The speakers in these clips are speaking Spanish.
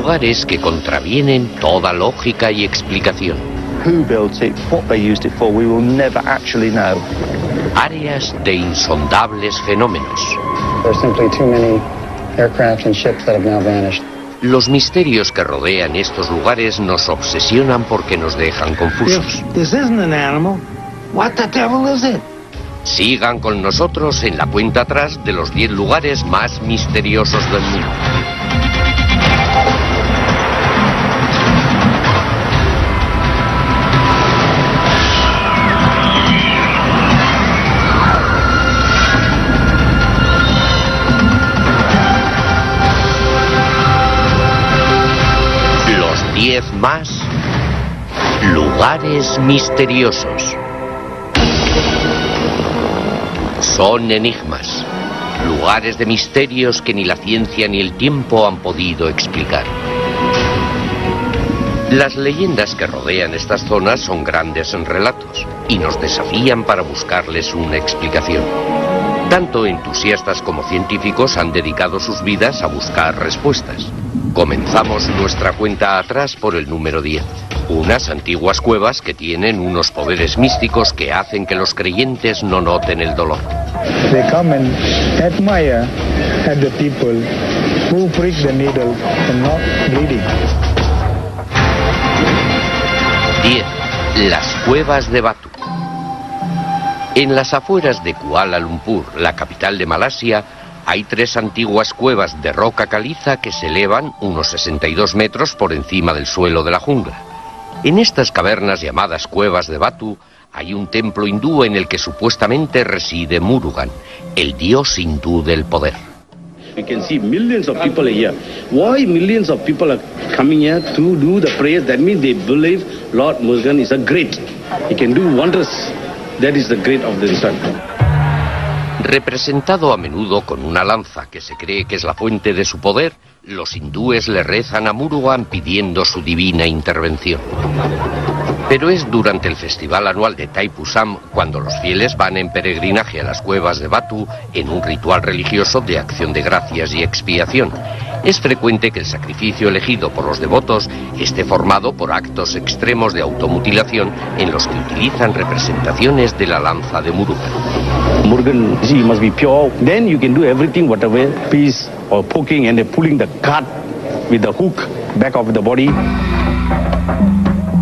Lugares que contravienen toda lógica y explicación. Who built it, what they used it for, we will never actually know. Áreas de insondables fenómenos. There are simply too many aircraft and ships that have now vanished. Los misterios que rodean estos lugares nos obsesionan porque nos dejan confusos. If this isn't an animal, what the devil is it? Sigan con nosotros en la cuenta atrás de los 10 lugares más misteriosos del mundo. Los 10 más lugares misteriosos. Son enigmas, lugares de misterios que ni la ciencia ni el tiempo han podido explicar. Las leyendas que rodean estas zonas son grandes en relatos y nos desafían para buscarles una explicación. Tanto entusiastas como científicos han dedicado sus vidas a buscar respuestas. Comenzamos nuestra cuenta atrás por el número 10. Unas antiguas cuevas que tienen unos poderes místicos que hacen que los creyentes no noten el dolor. They come and admire at the people who prick the needle and not bleeding. 10. Las cuevas de Batu. En las afueras de Kuala Lumpur, la capital de Malasia, hay 3 antiguas cuevas de roca caliza que se elevan unos 62 metros por encima del suelo de la jungla. En estas cavernas llamadas cuevas de Batu hay un templo hindú en el que supuestamente reside Murugan, el dios hindú del poder. We can see millions of people here. Why millions of people are coming here to do the prayers? That means they believe Lord Murugan is a great. He can do wonders. That is the great of the sun. Representado a menudo con una lanza que se cree que es la fuente de su poder, los hindúes le rezan a Murugan pidiendo su divina intervención. Pero es durante el festival anual de Thaipusam cuando los fieles van en peregrinaje a las cuevas de Batu en un ritual religioso de acción de gracias y expiación. Es frecuente que el sacrificio elegido por los devotos esté formado por actos extremos de automutilación en los que utilizan representaciones de la lanza de Murugan. Murugan, he must be pure. Then you can do everything, whatever, piece or poking and pulling the cut with the hook back of the body.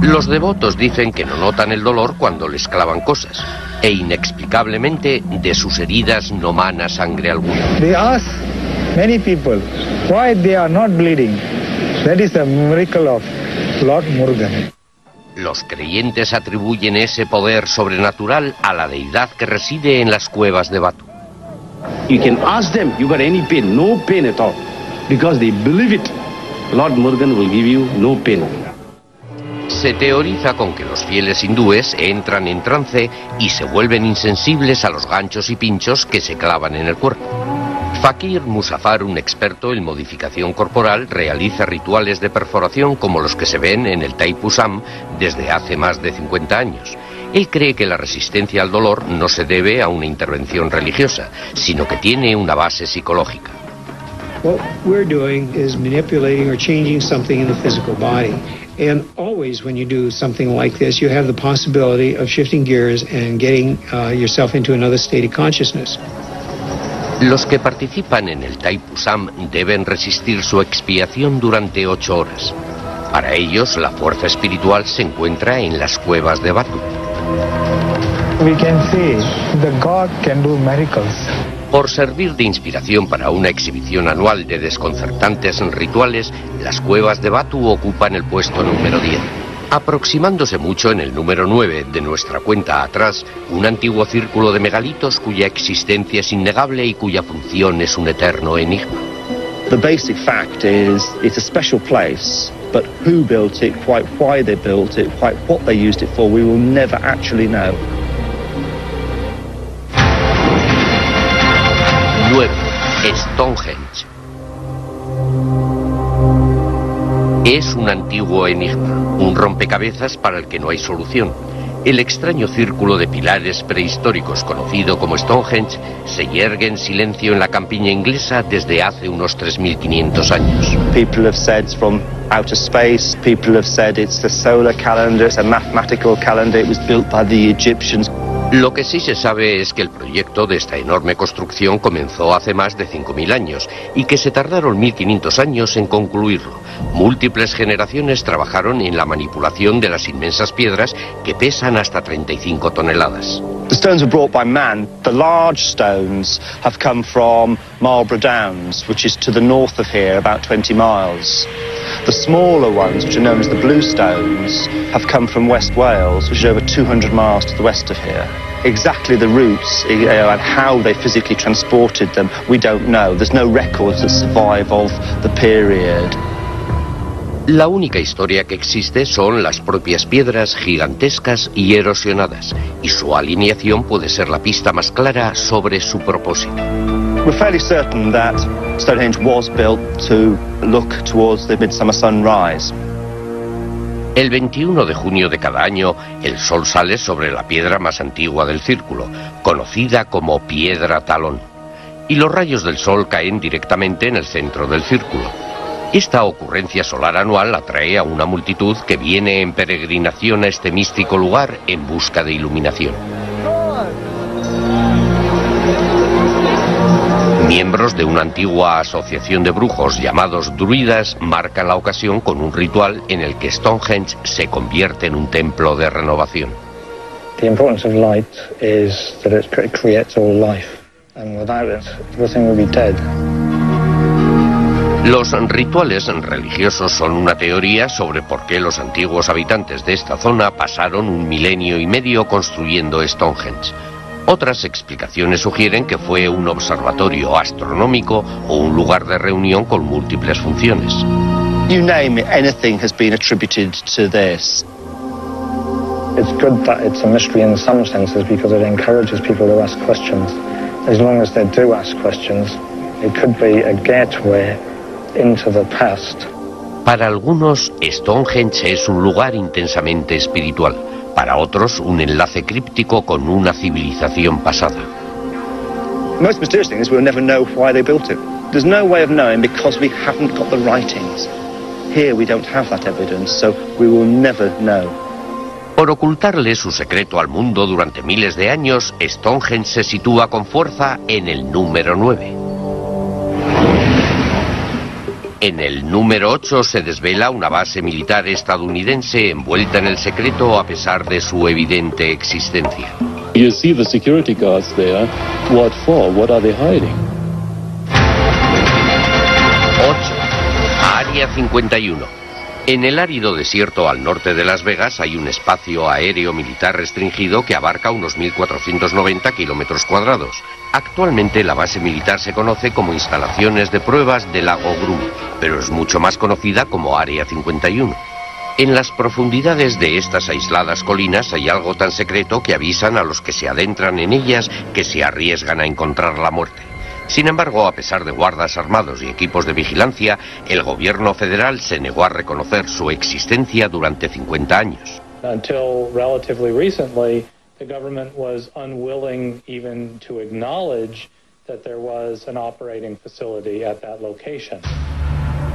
Los devotos dicen que no notan el dolor cuando les clavan cosas, e inexplicablemente de sus heridas no mana sangre alguna. They ask many people why they are not bleeding. That is a miracle of Lord Murugan. Los creyentes atribuyen ese poder sobrenatural a la deidad que reside en las cuevas de Batu. You can ask them, you got any pain? No pain at all. Because they believe it. Lord Murugan will give you no pain. Se teoriza con que los fieles hindúes entran en trance y se vuelven insensibles a los ganchos y pinchos que se clavan en el cuerpo. Fakir Musafar, un experto en modificación corporal, realiza rituales de perforación como los que se ven en el Thaipusam desde hace más de 50 años. Él cree que la resistencia al dolor no se debe a una intervención religiosa, sino que tiene una base psicológica. What we're doing is manipulating or changing something in the physical body. And always when you do something like this, you have the possibility of shifting gears and getting yourself into another state of consciousness. Los que participan en el Thaipusam deben resistir su expiación durante 8 horas. Para ellos, la fuerza espiritual se encuentra en las cuevas de Batu. We can see the God can do miracles. Por servir de inspiración para una exhibición anual de desconcertantes rituales, las cuevas de Batu ocupan el puesto número 10. Aproximándose mucho en el número 9 de nuestra cuenta atrás, un antiguo círculo de megalitos cuya existencia es innegable y cuya función es un eterno enigma. The basic fact is it's a special place, but who built it, quite why they built it, quite what they used it for, we will never actually know. 9. Stonehenge. Es un antiguo enigma, un rompecabezas para el que no hay solución. El extraño círculo de pilares prehistóricos conocido como Stonehenge se yergue en silencio en la campiña inglesa desde hace unos 3.500 años. People have said it's from outer space. People have said it's the solar calendar, it's a mathematical calendar. It was built by the Egyptians. Lo que sí se sabe es que el proyecto de esta enorme construcción comenzó hace más de 5.000 años y que se tardaron 1.500 años en concluirlo. Múltiples generaciones trabajaron en la manipulación de las inmensas piedras que pesan hasta 35 toneladas. The stones were brought by man. The large stones have come from Marlborough Downs, which is to the north of here, about 20 miles. The smaller ones, which are known as the blue stones, have come from West Wales, which is over 200 miles to the west of here. Exactly the routes and how they physically transported them, we don't know. There's no records that survive of the period. La única historia que existe son las propias piedras gigantescas y erosionadas, y su alineación puede ser la pista más clara sobre su propósito. We're fairly certain that Stonehenge was built to look towards the midsummer sunrise. El 21 de junio de cada año, el sol sale sobre la piedra más antigua del círculo, conocida como Piedra Talón, y los rayos del sol caen directamente en el centro del círculo. Esta ocurrencia solar anual atrae a una multitud que viene en peregrinación a este místico lugar en busca de iluminación. Miembros de una antigua asociación de brujos llamados druidas marcan la ocasión con un ritual en el que Stonehenge se convierte en un templo de renovación. The importance of light is that it creates all life, and without it, everything would be dead. Los rituales religiosos son una teoría sobre por qué los antiguos habitantes de esta zona pasaron 1,5 milenios construyendo Stonehenge. Otras explicaciones sugieren que fue un observatorio astronómico o un lugar de reunión con múltiples funciones. You name it, anything has been attributed to this. It's good that it's a mystery in some senses because it encourages people to ask questions. As long as they do ask questions, it could be a gateway into the past. Para algunos, Stonehenge es un lugar intensamente espiritual. Para otros, un enlace críptico con una civilización pasada. The most mysterious thing is we'll never know why they built it. There's no way of knowing because we haven't got the writings. Here we don't have that evidence, so we will never know. Por ocultarle su secreto al mundo durante miles de años, Stonehenge se sitúa con fuerza en el número 9. En el número 8 se desvela una base militar estadounidense envuelta en el secreto a pesar de su evidente existencia. You see the security guards there. What for? What are they hiding? 8. Área 51. En el árido desierto al norte de Las Vegas hay un espacio aéreo militar restringido que abarca unos 1.490 kilómetros cuadrados. Actualmente la base militar se conoce como Instalaciones de Pruebas del Lago Groom, pero es mucho más conocida como Área 51. En las profundidades de estas aisladas colinas hay algo tan secreto que avisan a los que se adentran en ellas que se arriesgan a encontrar la muerte. Sin embargo, a pesar de guardas armados y equipos de vigilancia, el gobierno federal se negó a reconocer su existencia durante 50 años. Until relatively recently, the government was unwilling even to acknowledge that there was an operating facility at that location.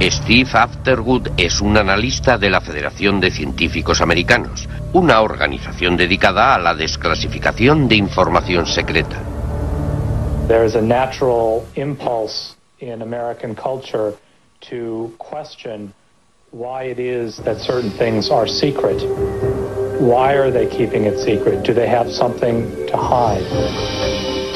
Steve Afterwood es un analista de la Federación de Científicos Americanos, una organización dedicada a la desclasificación de información secreta. There is a natural impulse in American culture to question why it is that certain things are secret. Why are they keeping it secret? Do they have something to hide?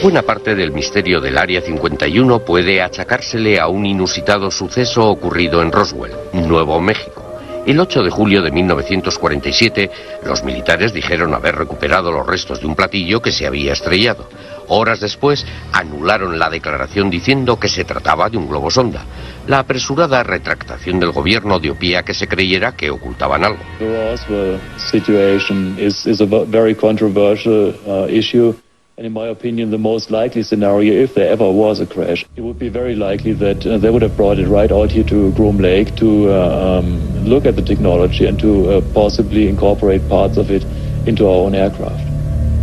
Buena parte del misterio del Área 51 puede achacársele a un inusitado suceso ocurrido en Roswell, Nuevo México. El 8 de julio de 1947, los militares dijeron haber recuperado los restos de un platillo que se había estrellado. Horas después, anularon la declaración diciendo que se trataba de un globo sonda. La apresurada retractación del gobierno dio pie a que se creyera que ocultaban algo. The Roswell situation is a very controversial issue. And in my opinion, the most likely scenario, if there ever was a crash, it would be very likely that they would have brought it right out here to Groom Lake to look at the technology and to possibly incorporate parts of it into our own aircraft.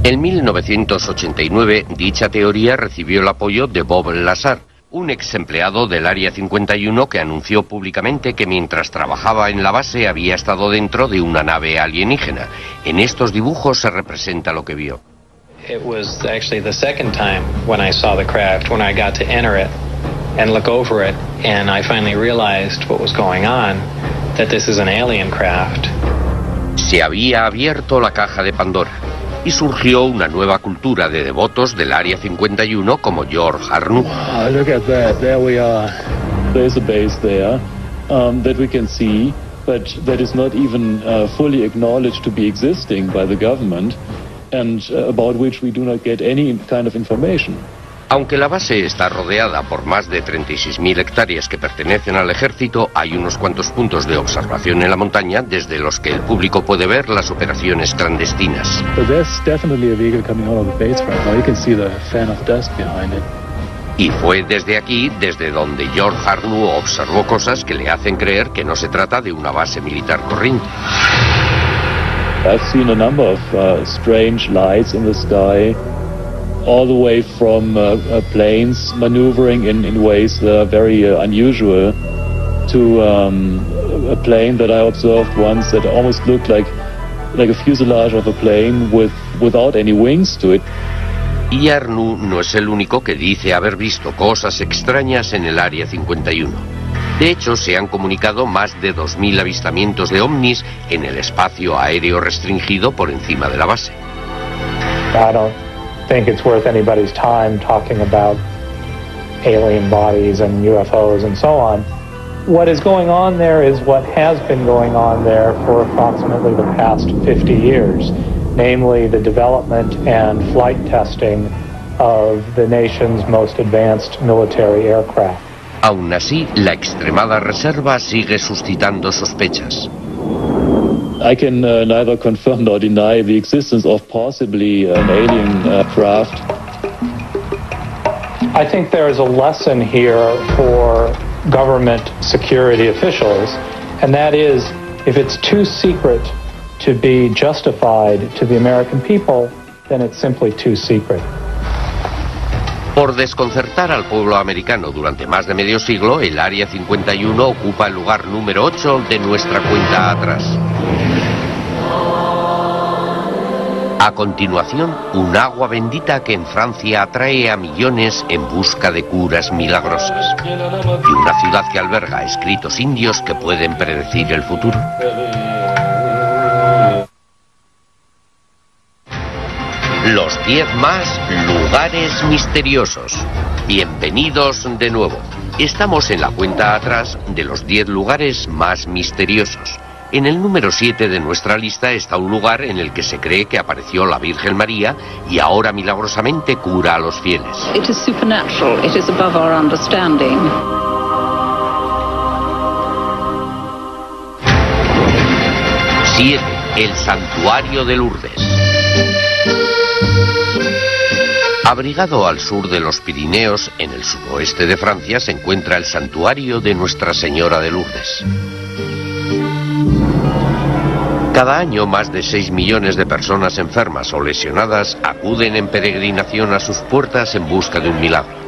En 1989, dicha teoría recibió el apoyo de Bob Lazar, un ex empleado del Área 51 que anunció públicamente que mientras trabajaba en la base había estado dentro de una nave alienígena. En estos dibujos se representa lo que vio. It was actually the second time when I saw the craft, when I got to enter it and look over it, and I finally realized what was going on, that this is an alien craft. Se había abierto la caja de Pandora y surgió una nueva cultura de devotos del Área 51 como George Arnoux. Wow, look at that. There we are. There's a base there that we can see, but that is not even fully acknowledged to be existing by the government, and about which we do not get any kind of information. Aunque la base está rodeada por más de 36.000 hectáreas que pertenecen al ejército, hay unos cuantos puntos de observación en la montaña desde los que el público puede ver las operaciones clandestinas. But there's definitely a vehicle coming out of the base right now. You can see the fan of dust behind it. Y fue desde aquí, desde donde George Arnoux observó cosas que le hacen creer que no se trata de una base militar corriente. I've seen a number of strange lights in the sky, all the way from planes maneuvering in ways that are very unusual, to a plane that I observed once that almost looked like a fuselage of a plane without any wings to it. Y Arnoux no es el único que dice haber visto cosas extrañas en el Área 51. De hecho, se han comunicado más de 2.000 avistamientos de ovnis en el espacio aéreo restringido por encima de la base. I don't think it's worth anybody's time talking about alien bodies and UFOs and so on. What is going on there is what has been going on there for approximately the past 50 years, namely the development and flight testing of the nation's most advanced military aircraft. Aún así, la extremada reserva sigue suscitando sospechas. I can neither confirm nor deny the existence of possibly an alien craft. I think there is a lesson here for government security officials, and that is, if it's too secret to be justified to the American people, then it's simply too secret. Por desconcertar al pueblo americano durante más de medio siglo, el Área 51 ocupa el lugar número 8 de nuestra cuenta atrás. A continuación, un agua bendita que en Francia atrae a millones en busca de curas milagrosas. Y una ciudad que alberga escritos indios que pueden predecir el futuro. Los 10 más lugares misteriosos. Bienvenidos de nuevo. Estamos en la cuenta atrás de los 10 lugares más misteriosos. En el número 7 de nuestra lista está un lugar en el que se cree que apareció la Virgen María y ahora milagrosamente cura a los fieles. It is supernatural. It is above our understanding. El Santuario de Lourdes. Abrigado al sur de los Pirineos, en el suroeste de Francia, se encuentra el Santuario de Nuestra Señora de Lourdes. Cada año, más de 6 millones de personas enfermas o lesionadas acuden en peregrinación a sus puertas en busca de un milagro.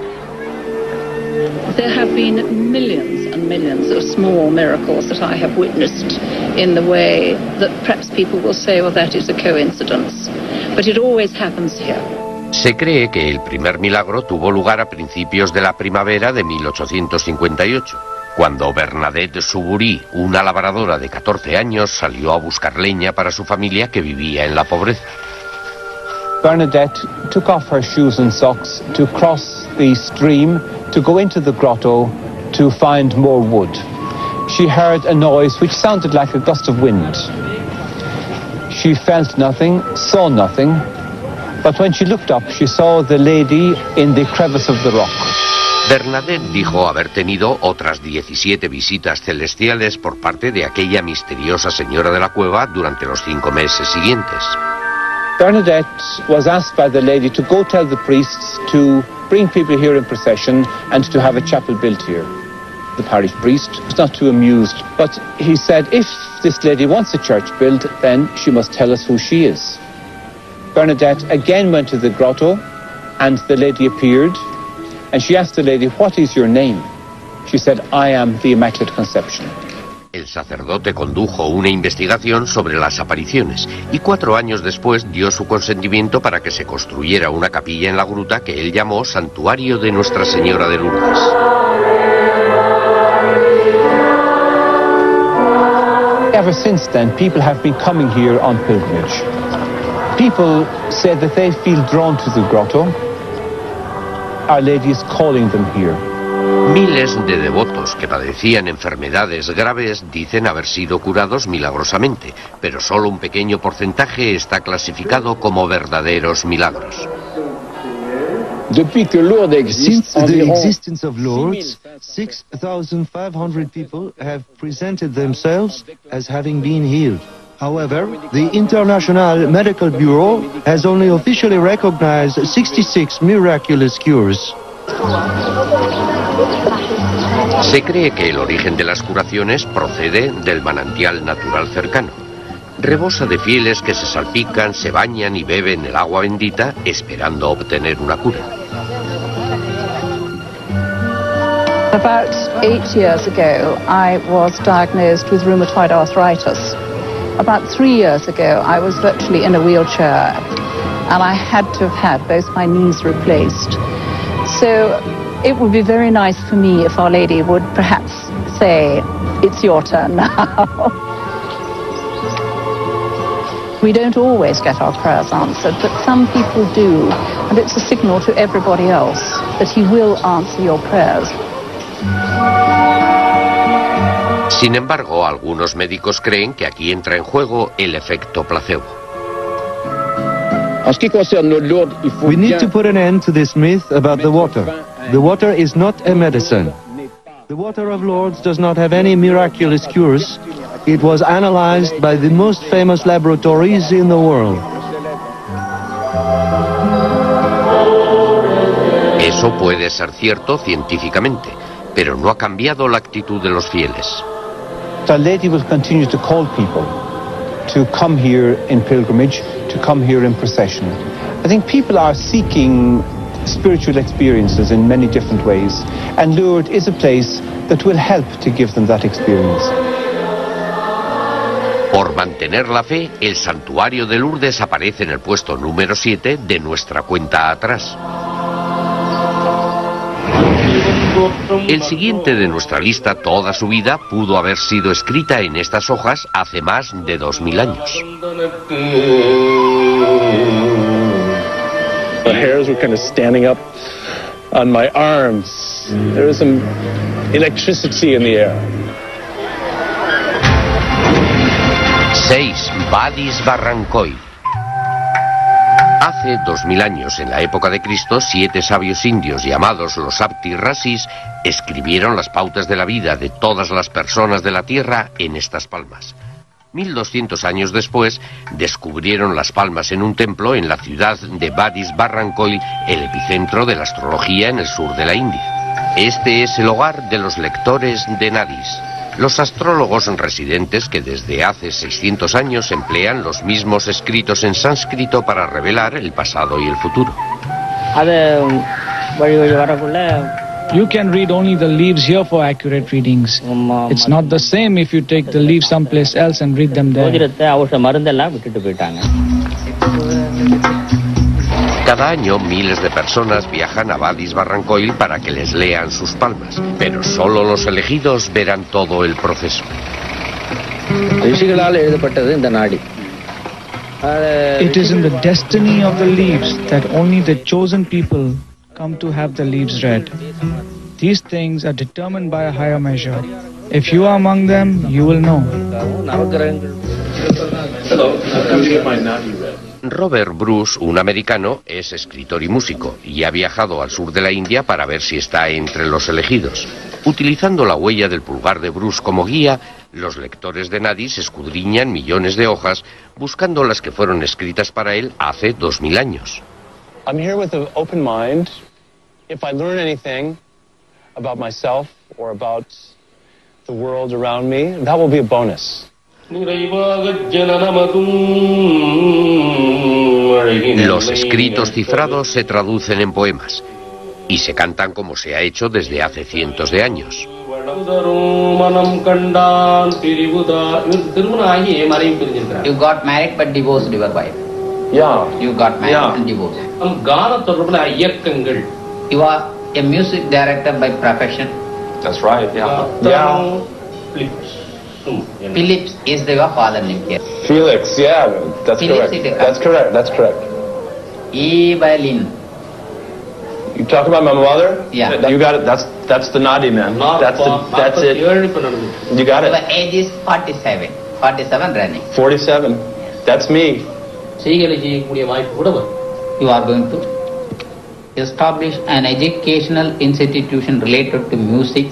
There have been millions and millions of small miracles that I have witnessed in the way that perhaps people will say, well, that is a coincidence. But it always happens here. Se cree que el primer milagro tuvo lugar a principios de la primavera de 1858, cuando Bernadette Soubury, una labradora de 14 años, salió a buscar leña para su familia que vivía en la pobreza. Bernadette took off her shoes and socks to cross the stream to go into the grotto to find more wood. She heard a noise which sounded like a gust of wind. She felt nothing, saw nothing, but when she looked up, she saw the lady in the crevice of the rock. Bernadette dijo haber tenido otras 17 visitas celestiales por parte de aquella misteriosa señora de la cueva durante los 5 meses siguientes. Bernadette was asked by the lady to go tell the priests to bring people here in procession and to have a chapel built here. The parish priest was not too amused, but he said if this lady wants a church built, then she must tell us who she is. Bernadette again went to the grotto, and the lady appeared. And she asked the lady, "What is your name?" She said, "I am the Immaculate Conception." El sacerdote condujo una investigación sobre las apariciones y 4 años después dio su consentimiento para que se construyera una capilla en la gruta que él llamó Santuario de Nuestra Señora de Lourdes. Ever since then, people have been coming here on pilgrimage. People say that they feel drawn to the grotto. Our Lady is calling them here. Miles de devotos que padecían enfermedades graves dicen haber sido curados milagrosamente, pero solo un pequeño porcentaje está clasificado como verdaderos milagros. Since the existence of Lourdes, 6,500 people have presented themselves as having been healed. However, the International Medical Bureau has only officially recognized 66 miraculous cures. Se cree que el origen de las curaciones procede del manantial natural cercano. Rebosa de fieles que se salpican, se bañan y beben el agua bendita esperando obtener una cura. About 8 years ago, I was diagnosed with rheumatoid arthritis. About 3 years ago, I was virtually in a wheelchair, and I had to have had both my knees replaced. So it would be very nice for me if Our Lady would perhaps say, "It's your turn now." We don't always get our prayers answered, but some people do, and it's a signal to everybody else that He will answer your prayers. Sin embargo, algunos médicos creen que aquí entra en juego el efecto placebo. We need to put an end to this myth about the water. The water is not a medicine. The water of Lourdes does not have any miraculous cures. It was analyzed by the most famous laboratories in the world. Eso puede ser cierto científicamente, pero no ha cambiado la actitud de los fieles. Our Lady will continue to call people to come here in pilgrimage, to come here in procession. I think people are seeking spiritual experiences in many different ways, and Lourdes is a place that will help to give them that experience. Por mantener la fe, el santuario de Lourdes aparece en el puesto número 7 de nuestra cuenta atrás. El siguiente de nuestra lista, toda su vida, pudo haber sido escrita en estas hojas hace más de 2000 años. The hairs were kind of standing up on my arms. There was some electricity in the air. 6. Vadis Barrancoy. Hace 2000 años, en la época de Cristo, 7 sabios indios llamados los Apti Rasis escribieron las pautas de la vida de todas las personas de la tierra en estas palmas. 1200 años después, descubrieron las palmas en un templo en la ciudad de Vadis Barrancoy, el epicentro de la astrología en el sur de la India. Este es el hogar de los lectores de Nadis, los astrólogos residentes que desde hace 600 años emplean los mismos escritos en sánscrito para revelar el pasado y el futuro. You can read only the leaves here for accurate readings. It's not the same if you take the leaves someplace else and read them there. Cada año miles de personas viajan a Vadis Barrancoy para que les lean sus palmas, pero solo los elegidos verán todo el proceso. It is in the destiny of the leaves that only the chosen people come to have the leaves read. These things are determined by a higher measure. If you are among them, you will know. Robert Bruce, un americano, es escritor y músico, y ha viajado al sur de la India para ver si está entre los elegidos. Utilizando la huella del pulgar de Bruce como guía, los lectores de Nadis escudriñan millones de hojas, buscando las que fueron escritas para él hace 2000 años. I'm here with an open mind. If I learn anything about myself or about the world around me, that will be a bonus. Los escritos cifrados se traducen en poemas. y se cantan como se ha hecho desde hace cientos de años. You got married but divorced your wife. Yeah. You got married and divorced. You are a music director by profession. That's right, yeah. Phillips is your father name here. Felix, yeah, that's Phillips correct. That's correct, that's correct. Evelyn. You talk about my mother? Yeah. You got it, that's the Nadi man. That's it. You got it. Your age is 47. 47 running. 47. That's me. You are going to establish an educational institution related to music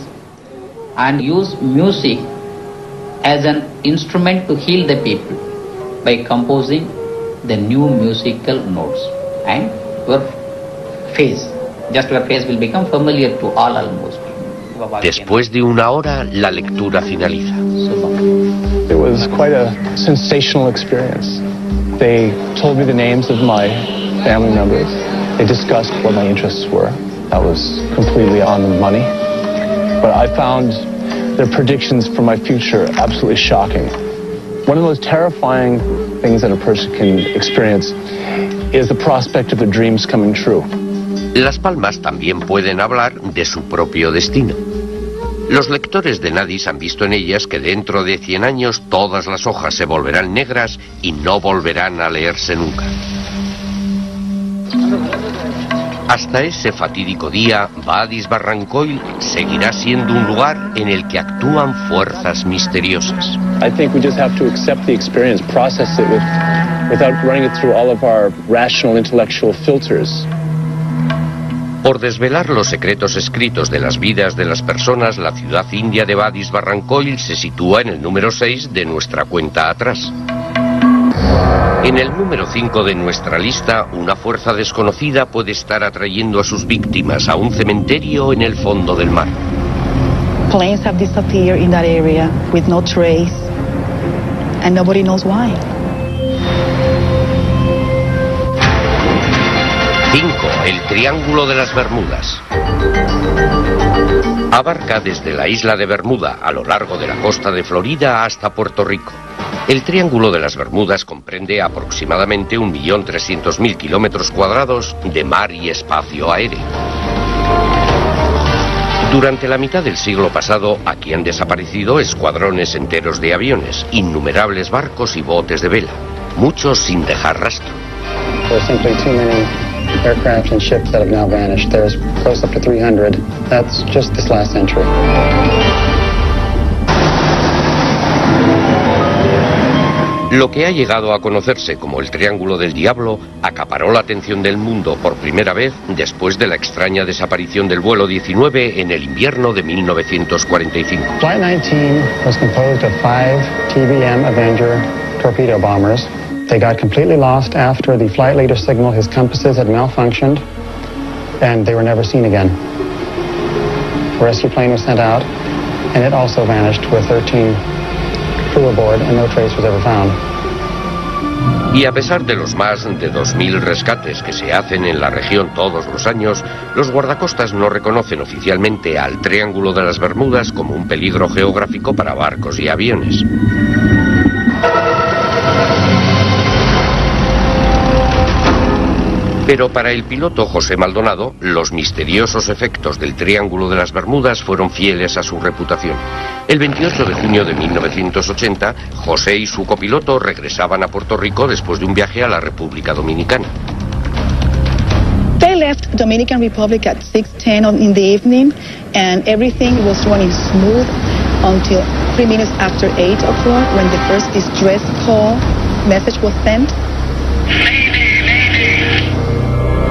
and use music as an instrument to heal the people by composing the new musical notes, and your face will become familiar to all almost. Después de una hora, la lectura finaliza. It was quite a sensational experience. They told me the names of my family members. They discussed what my interests were. That was completely on the money. But I found their predictions for my future absolutely shocking. One of the most terrifying things that a person can experience is the prospect of their dreams coming true. Las palmas también pueden hablar de su propio destino. Los lectores de Nadis han visto en ellas que dentro de 100 años todas las hojas se volverán negras y no volverán a leerse nunca. Hasta ese fatídico día, Vadis Barrancoil seguirá siendo un lugar en el que actúan fuerzas misteriosas. I think we just have to accept the experience, process it without running it through all of our rational intellectual filters. Por desvelar los secretos escritos de las vidas de las personas, la ciudad india de Vadis Barrancoil se sitúa en el número 6 de nuestra cuenta atrás. En el número 5 de nuestra lista, una fuerza desconocida puede estar atrayendo a sus víctimas a un cementerio en el fondo del mar. Planes have disappeared in that area with no trace, and nobody knows why. 5. El Triángulo de las Bermudas. Abarca desde la isla de Bermuda a lo largo de la costa de Florida hasta Puerto Rico. El Triángulo de las Bermudas comprende aproximadamente 1.300.000 kilómetros cuadrados de mar y espacio aéreo. Durante la mitad del siglo pasado, aquí han desaparecido escuadrones enteros de aviones, innumerables barcos y botes de vela, muchos sin dejar rastro. Aircraft and ships that have now vanished. There's close up to 300. That's just this last century. Lo que ha llegado a conocerse como el Triángulo del Diablo acaparó la atención del mundo por primera vez después de la extraña desaparición del vuelo 19 en el invierno de 1945. Flight 19 was composed of 5 TBM Avenger torpedo bombers. They got completely lost after the flight leader signaled his compasses had malfunctioned, and they were never seen again. A rescue plane was sent out, and it also vanished with 13 crew aboard, and no trace was ever found. Y a pesar de los más de 2.000 rescates que se hacen en la región todos los años, los guardacostas no reconocen oficialmente al Triángulo de las Bermudas como un peligro geográfico para barcos y aviones. Pero para el piloto José Maldonado, los misteriosos efectos del Triángulo de las Bermudas fueron fieles a su reputación. El 28 de junio de 1980, José y su copiloto regresaban a Puerto Rico después de un viaje a la República Dominicana. They left Dominican Republic at 6:10 in the evening, and everything was running smooth until 3 minutes after 8 o'clock when the first distress call message was sent.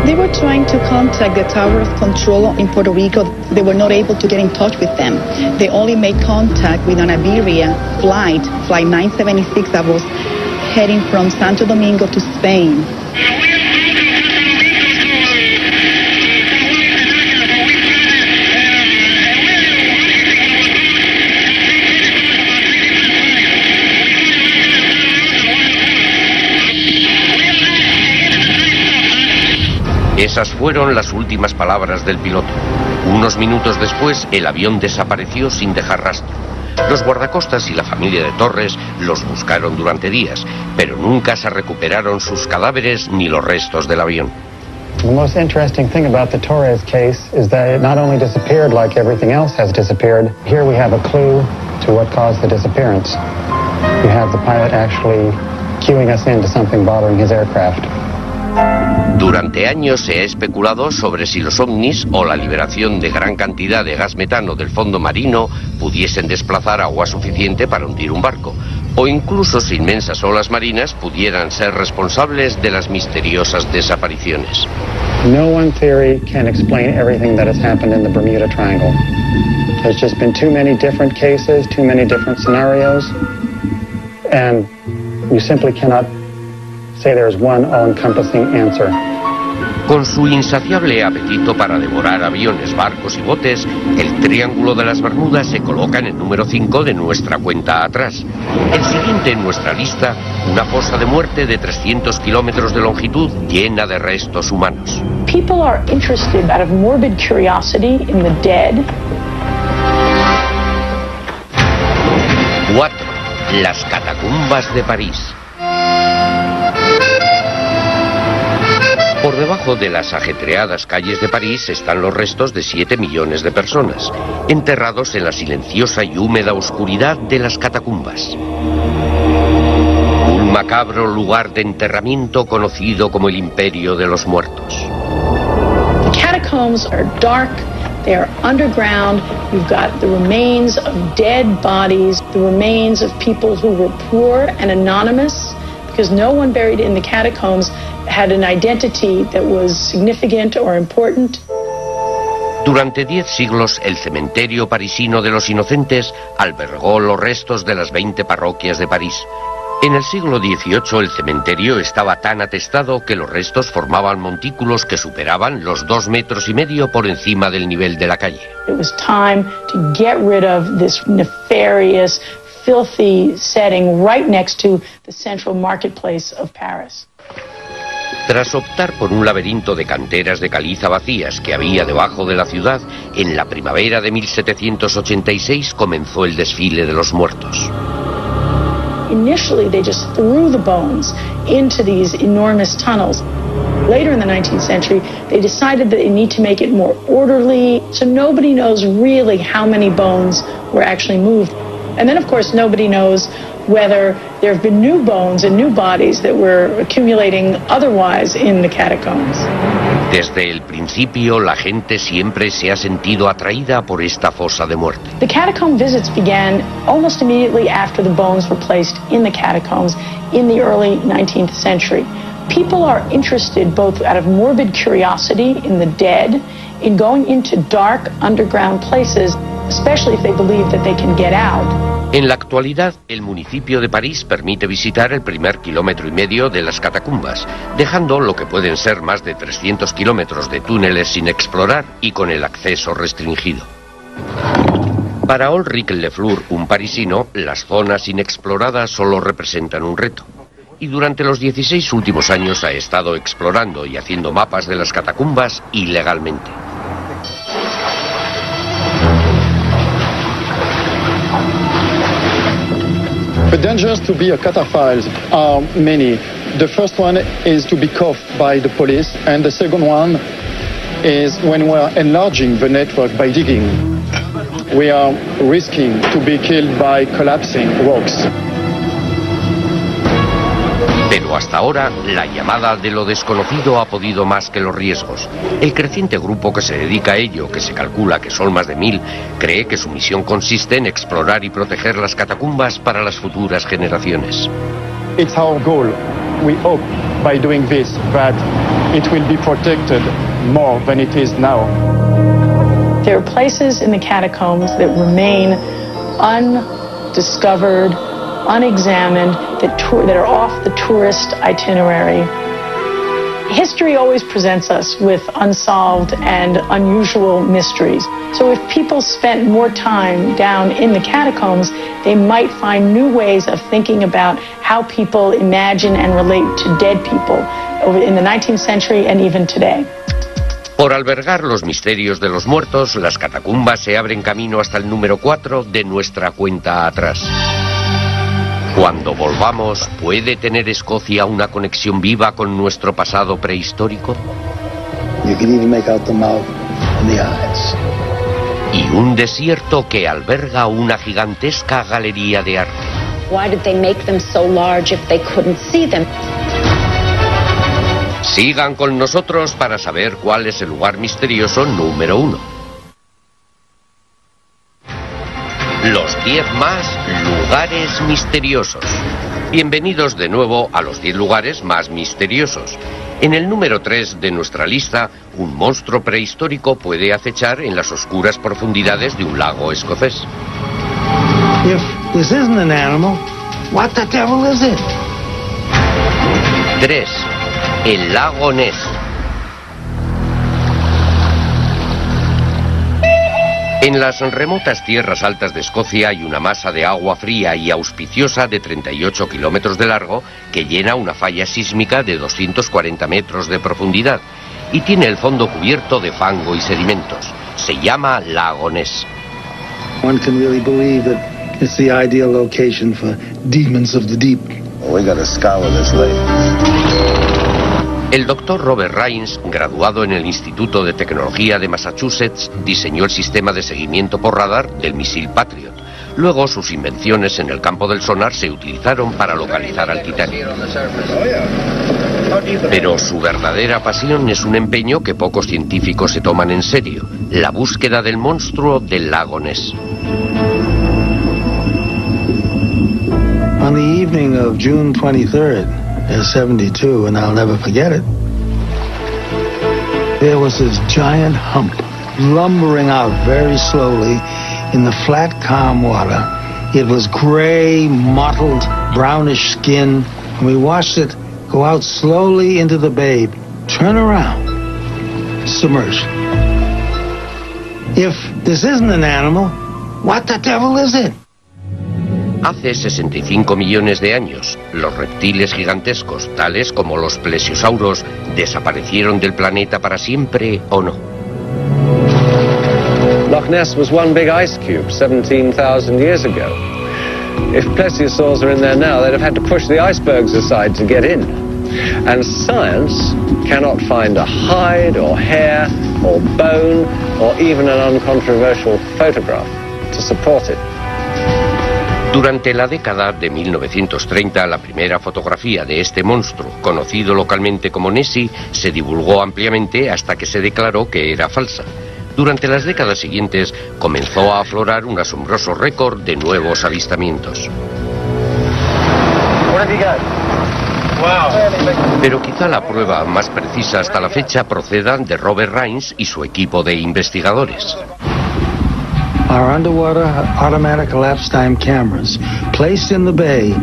They were trying to contact the Tower of Control in Puerto Rico. They were not able to get in touch with them. They only made contact with an Iberia flight 976 that was heading from Santo Domingo to Spain. Esas fueron las últimas palabras del piloto. Unos minutos después, el avión desapareció sin dejar rastro. Los guardacostas y la familia de Torres los buscaron durante días, pero nunca se recuperaron sus cadáveres ni los restos del avión. The most interesting thing about the Torres case is that it not only disappeared like everything else has disappeared, here we have a clue to what caused the disappearance. You have the pilot actually cueing us into something bothering his aircraft. Durante años se ha especulado sobre si los ovnis o la liberación de gran cantidad de gas metano del fondo marino pudiesen desplazar agua suficiente para hundir un barco, o incluso si inmensas olas marinas pudieran ser responsables de las misteriosas desapariciones. No one theory can explain everything that has happened in the Bermuda Triangle. There's just been too many different cases, too many different scenarios, and you simply cannot say there's one all-encompassing answer. Con su insaciable apetito para devorar aviones, barcos y botes, el Triángulo de las Bermudas se coloca en el número 5 de nuestra cuenta atrás. El siguiente en nuestra lista, una fosa de muerte de 300 kilómetros de longitud llena de restos humanos. People are interested out of morbid curiosity in the dead. 4. Las catacumbas de París. Por debajo de las ajetreadas calles de París están los restos de 7 millones de personas, enterrados en la silenciosa y húmeda oscuridad de las catacumbas. Un macabro lugar de enterramiento conocido como el Imperio de los Muertos. The catacombs are dark, they are underground, you've got the remains of dead bodies, the remains of people who were poor and anonymous, because no one buried in the catacombs had an identity that was significant or important. Durante 10 siglos, el cementerio parisino de los inocentes albergó los restos de las 20 parroquias de París. En el siglo XVIII, el cementerio estaba tan atestado que los restos formaban montículos que superaban los 2,5 metros por encima del nivel de la calle. It was time to get rid of this nefarious, filthy setting right next to the central marketplace of Paris. Tras optar por un laberinto de canteras de caliza vacías que había debajo de la ciudad, en la primavera de 1786 comenzó el desfile de los muertos. Initially, they just threw the bones into these enormous tunnels. Later in the 19th century, they decided that they need to make it more orderly, so nobody knows really how many bones were actually moved. And then, of course, nobody knows whether there have been new bones and new bodies that were accumulating otherwise in the catacombs. Desde el principio, la gente siempre se ha sentido atraída por esta fosa de muerte. The catacomb visits began almost immediately after the bones were placed in the catacombs in the early 19th century. People are interested, both out of morbid curiosity in the dead, in going into dark underground places, especially if they believe that they can get out. En la actualidad, el municipio de París permite visitar el primer 1,5 kilómetros de las catacumbas, dejando lo que pueden ser más de 300 kilómetros de túneles sin explorar y con el acceso restringido. Para Ulrich Lefleur, un parisino, las zonas inexploradas solo representan un reto. Y durante los 16 últimos años ha estado explorando y haciendo mapas de las catacumbas ilegalmente. The dangers to be a cataphiles are many. The first one is to be caught by the police, and the second one is when we are enlarging the network by digging. We are risking to be killed by collapsing rocks. Pero hasta ahora, la llamada de lo desconocido ha podido más que los riesgos. El creciente grupo que se dedica a ello, que se calcula que son más de 1000, cree que su misión consiste en explorar y proteger las catacumbas para las futuras generaciones. It's our goal. We hope by doing this that it will be protected more than it is now. There are places in the catacombs that remain undiscovered, unexamined, that are off the tourist itinerary. History always presents us with unsolved and unusual mysteries. So if people spent more time down in the catacombs, they might find new ways of thinking about how people imagine and relate to dead people in the 19th century and even today. Por albergar los misterios de los muertos, las catacumbas se abren camino hasta el número 4 de nuestra cuenta atrás. Cuando volvamos, ¿puede tener Escocia una conexión viva con nuestro pasado prehistórico? Y un desierto que alberga una gigantesca galería de arte. Why did they make them so large if they couldn't see them? Sigan con nosotros para saber cuál es el lugar misterioso número 1. Los 10 más lugares misteriosos. Bienvenidos de nuevo a los 10 lugares más misteriosos. En el número 3 de nuestra lista, un monstruo prehistórico puede acechar en las oscuras profundidades de un lago escocés. If this isn't an animal, what the devil is it? 3. El lago Ness. En las remotas tierras altas de Escocia hay una masa de agua fría y auspiciosa de 38 kilómetros de largo que llena una falla sísmica de 240 metros de profundidad y tiene el fondo cubierto de fango y sedimentos. Se llama lago Ness. One can really believe that it's the ideal location for demons of the deep. Well, we gotta scour this lake. El doctor Robert Rains, graduado en el Instituto de Tecnología de Massachusetts, diseñó el sistema de seguimiento por radar del misil Patriot. Luego, sus invenciones en el campo del sonar se utilizaron para localizar al Titanic. Pero su verdadera pasión es un empeño que pocos científicos se toman en serio: la búsqueda del monstruo del lago Ness. On the evening of June 23rd, 72, and I'll never forget it, there was this giant hump lumbering out very slowly in the flat, calm water. It was gray, mottled, brownish skin, and we watched it go out slowly into the bay, turn around, submerged. If this isn't an animal, what the devil is it? Hace 65 millones de años, los reptiles gigantescos, tales como los plesiosauros, ¿desaparecieron del planeta para siempre o no? Loch Ness was one big ice cube 17,000 years ago. If plesiosaurs are in there now, they'd have had to push the icebergs aside to get in. And science cannot find a hide or hair or bone or even an uncontroversial photograph to support it. Durante la década de 1930, la primera fotografía de este monstruo, conocido localmente como Nessie, se divulgó ampliamente hasta que se declaró que era falsa. Durante las décadas siguientes, comenzó a aflorar un asombroso récord de nuevos avistamientos. Pero quizá la prueba más precisa hasta la fecha proceda de Robert Rains y su equipo de investigadores. Our underwater automatic elapsed time cameras placed in the bay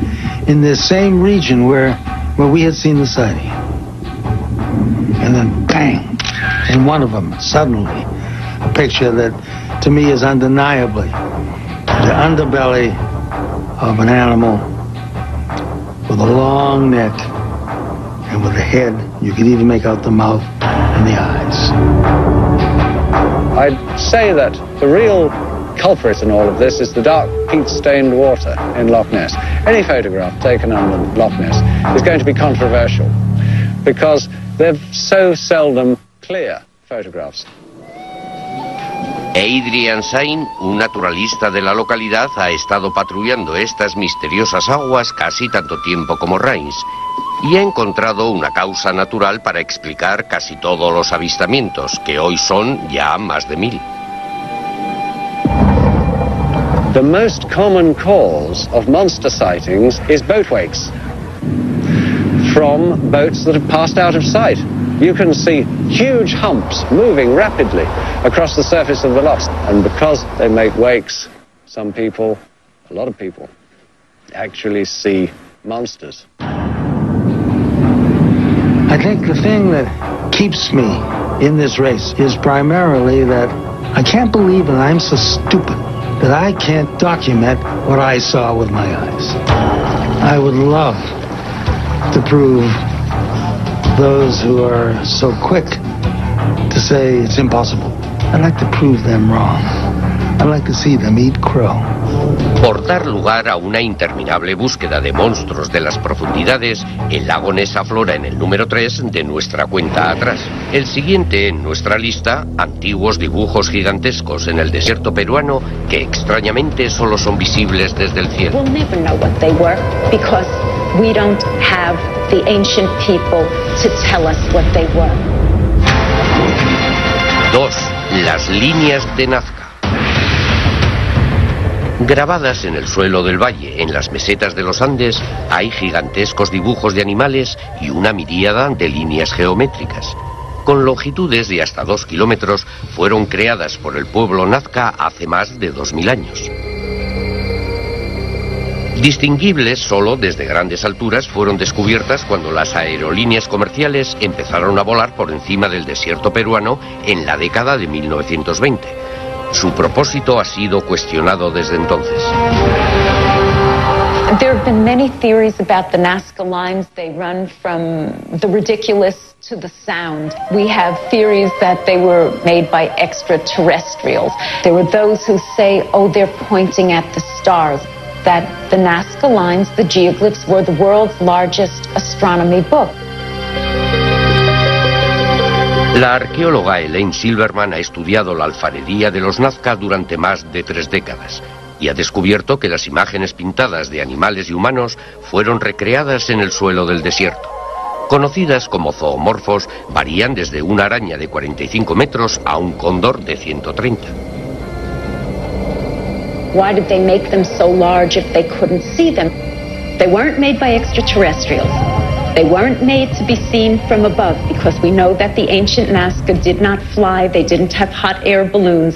in the same region where we had seen the sighting. And then bang, in one of them, suddenly, a picture that to me is undeniably the underbelly of an animal with a long neck and with a head. You could even make out the mouth and the eyes. I'd say that the real culprit in all of this is the dark peat-stained water in Loch Ness. Any photograph taken under Loch Ness is going to be controversial because they're so seldom clear photographs. Adrian Sain, un naturalista de la localidad, ha estado patrullando estas misteriosas aguas casi tanto tiempo como Rains y ha encontrado una causa natural para explicar casi todos los avistamientos, que hoy son ya más de 1000. The most common cause of monster sightings is boat wakes from boats that have passed out of sight. You can see huge humps moving rapidly across the surface of the lochs, and because they make wakes, some people, a lot of people, actually see monsters. I think the thing that keeps me in this race is primarily that I can't believe that I'm so stupid that I can't document what I saw with my eyes. I would love to prove those who are so quick to say it's impossible. I'd like to prove them wrong. I'd like to see them eat crow. Por dar lugar a una interminable búsqueda de monstruos de las profundidades, el lago Ness aflora en el número 3 de nuestra cuenta atrás. El siguiente en nuestra lista, antiguos dibujos gigantescos en el desierto peruano que extrañamente solo son visibles desde el cielo. We'll never know what they were because we don't have the ancient people to tell us what they were. 2. Las líneas de Nazca. Grabadas en el suelo del valle, en las mesetas de los Andes, hay gigantescos dibujos de animales y una miríada de líneas geométricas. Con longitudes de hasta 2 kilómetros, fueron creadas por el pueblo Nazca hace más de 2000 años. Distinguibles solo desde grandes alturas, fueron descubiertas cuando las aerolíneas comerciales empezaron a volar por encima del desierto peruano en la década de 1920. Su propósito ha sido cuestionado desde entonces. There have been many theories about the Nazca lines. They run from the ridiculous to the sound. We have theories that they were made by extraterrestrials. There were those who say, oh, they're pointing at the stars. That the Nazca lines, the geoglyphs, were the world's largest astronomy book. La arqueóloga Elaine Silverman ha estudiado la alfarería de los Nazca durante más de 3 décadas y ha descubierto que las imágenes pintadas de animales y humanos fueron recreadas en el suelo del desierto. Conocidas como zoomorfos, varían desde una araña de 45 metros a un cóndor de 130. Why did they make them so large if they couldn't see them? They weren't made by extraterrestrials. They weren't made to be seen from above because we know that the ancient Nazca did not fly. They didn't have hot air balloons.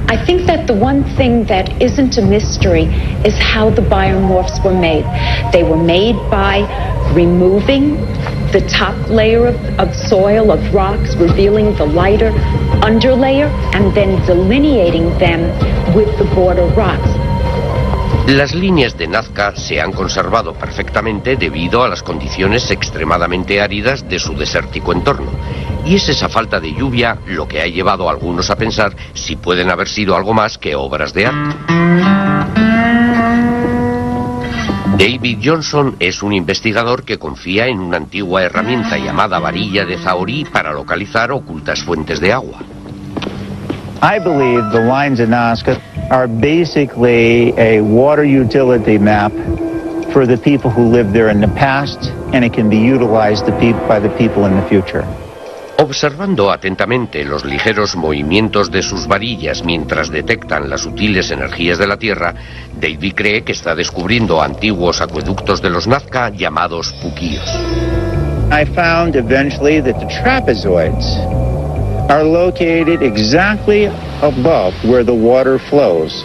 I think that the one thing that isn't a mystery is how the biomorphs were made. They were made by removing the top layer of soil, of rocks, revealing the lighter underlayer, and then delineating them with the border rocks. Las líneas de Nazca se han conservado perfectamente debido a las condiciones extremadamente áridas de su desértico entorno. Y es esa falta de lluvia lo que ha llevado a algunos a pensar si pueden haber sido algo más que obras de arte. David Johnson es un investigador que confía en una antigua herramienta llamada varilla de Zahorí para localizar ocultas fuentes de agua. I believe the lines of Nazca are basically a water utility map for the people who lived there in the past, and it can be utilized by the people in the future. Observando atentamente los ligeros movimientos de sus varillas mientras detectan las sutiles energías de la Tierra, David cree que está descubriendo antiguos acueductos de los Nazca llamados puquíos. I found eventually that the trapezoids are located exactly above where the water flows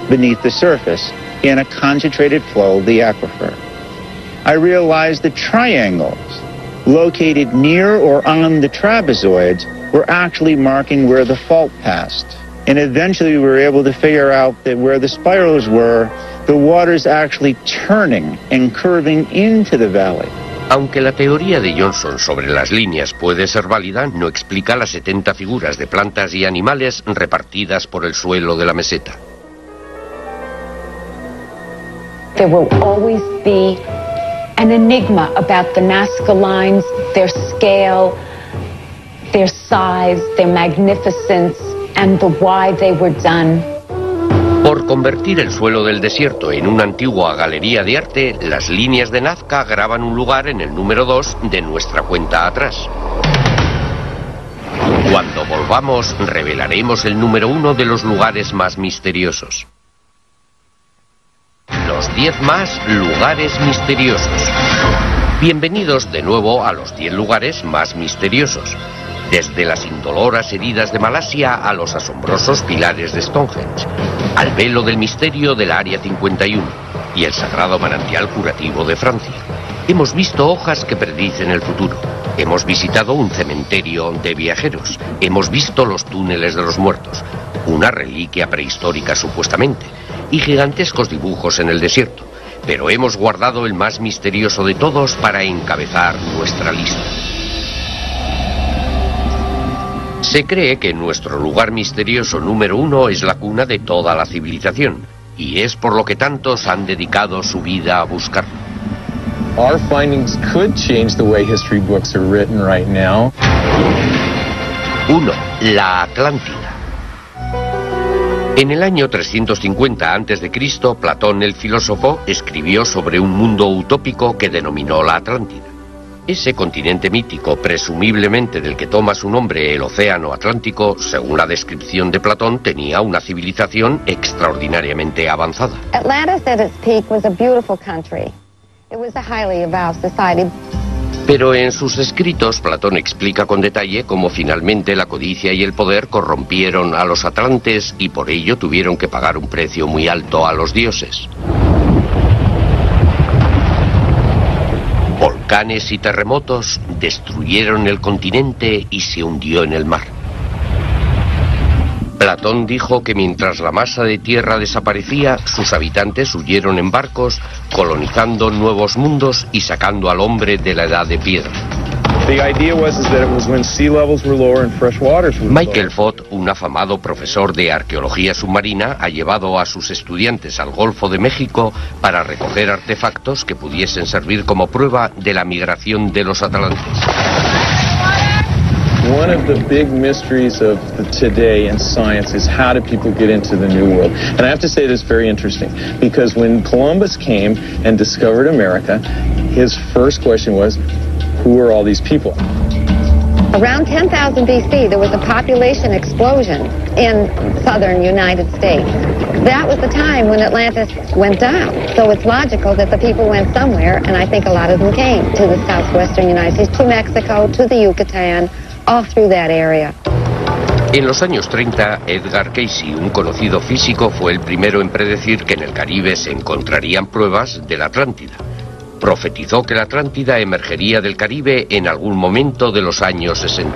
beneath the surface in a concentrated flow of the aquifer. I realized the triangles located near or on the trapezoids were actually marking where the fault passed. And eventually we were able to figure out that where the spirals were, the water's actually turning and curving into the valley. Aunque la teoría de Johnson sobre las líneas puede ser válida, no explica las 70 figuras de plantas y animales repartidas por el suelo de la meseta. There will always be an enigma about the Nazca lines, their scale, their size, their magnificence, and the why they were done. Por convertir el suelo del desierto en una antigua galería de arte, las líneas de Nazca graban un lugar en el número 2 de nuestra cuenta atrás. Cuando volvamos, revelaremos el número 1 de los lugares más misteriosos. Los 10 más lugares misteriosos. Bienvenidos de nuevo a los 10 lugares más misteriosos. Desde las indoloras heridas de Malasia a los asombrosos pilares de Stonehenge, al velo del misterio del Área 51 y el sagrado manantial curativo de Francia. Hemos visto hojas que predicen el futuro. Hemos visitado un cementerio de viajeros. Hemos visto los túneles de los muertos, una reliquia prehistórica supuestamente, y gigantescos dibujos en el desierto. Pero hemos guardado el más misterioso de todos para encabezar nuestra lista. Se cree que nuestro lugar misterioso número 1 es la cuna de toda la civilización, y es por lo que tantos han dedicado su vida a buscarlo. Our findings could change the way history books are written right now. 1. La Atlántida. En el año 350 a.C., Platón el filósofo escribió sobre un mundo utópico que denominó la Atlántida. Ese continente mítico, presumiblemente del que toma su nombre el Océano Atlántico, según la descripción de Platón, tenía una civilización extraordinariamente avanzada. Atlantis at its peak was a beautiful country. It was a highly evolved society. Pero en sus escritos, Platón explica con detalle cómo finalmente la codicia y el poder corrompieron a los atlantes y por ello tuvieron que pagar un precio muy alto a los dioses. Volcanes y terremotos destruyeron el continente y se hundió en el mar. Platón dijo que mientras la masa de tierra desaparecía, sus habitantes huyeron en barcos, colonizando nuevos mundos y sacando al hombre de la edad de piedra. Michael Fott, un afamado profesor de arqueología submarina, ha llevado a sus estudiantes al Golfo de México para recoger artefactos que pudiesen servir como prueba de la migración de los atlantes. One of the big mysteries of today in science is how do people get into the New World? And I have to say this is very interesting, because when Columbus came and discovered America, his first question was, who are all these people? Around 10,000 BC, there was a population explosion in southern United States. That was the time when Atlantis went down. So it's logical that the people went somewhere, and I think a lot of them came to the southwestern United States, to Mexico, to the Yucatan, all through that area. En los años 30, Edgar Cayce, un conocido físico, fue el primero en predecir que en el Caribe se encontrarían pruebas de la Atlántida. Profetizó que la Atlántida emergería del Caribe en algún momento de los años 60.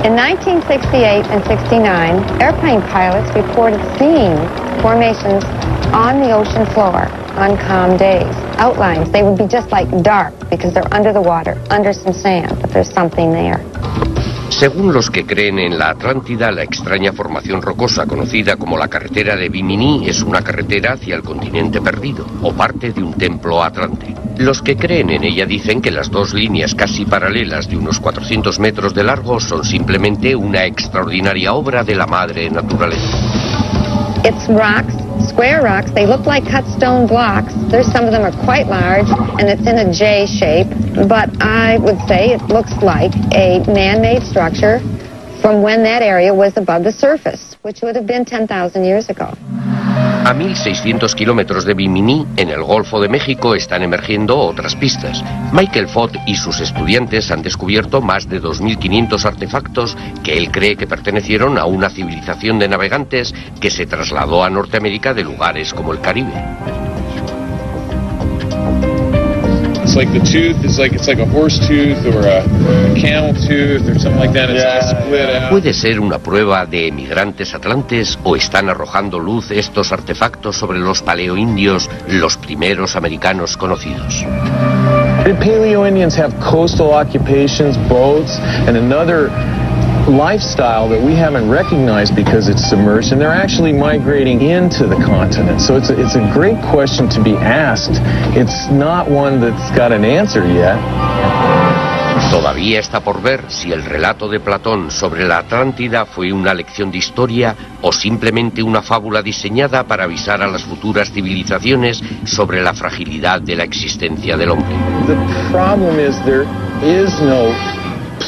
In 1968 and 69, airplane pilots reported seeing formations on the ocean floor on calm days. Outlines, they would be just like dark because they're under the water, under some sand, but there's something there. Según los que creen en la Atlántida, la extraña formación rocosa conocida como la carretera de Bimini es una carretera hacia el continente perdido, o parte de un templo atlante. Los que creen en ella dicen que las dos líneas casi paralelas de unos 400 metros de largo son simplemente una extraordinaria obra de la madre naturaleza. It's rocks, square rocks. They look like cut stone blocks. Some of them are quite large, and it's in a J shape. But I would say it looks like a man-made structure from when that area was above the surface, which would have been 10,000 years ago. A 1.600 kilómetros de Bimini, en el Golfo de México, están emergiendo otras pistas. Michael Fott y sus estudiantes han descubierto más de 2.500 artefactos que él cree que pertenecieron a una civilización de navegantes que se trasladó a Norteamérica de lugares como el Caribe. It's like the tooth is like, it's like a horse tooth or a camel tooth or something like that. It's all split out. ¿Puede ser una prueba de emigrantes atlantes o están arrojando luz estos artefactos sobre los paleoindios, los primeros americanos conocidos? The Paleo-Indians have coastal occupations, boats, and another lifestyle that we haven't recognized because it's submerged, and they're actually migrating into the continent. So it's a great question to be asked. It's not one that's got an answer yet. Todavía está por ver si el relato de Platón sobre la Atlántida fue una lección de historia o simplemente una fábula diseñada para avisar a las futuras civilizaciones sobre la fragilidad de la existencia del hombre. The problem is there is no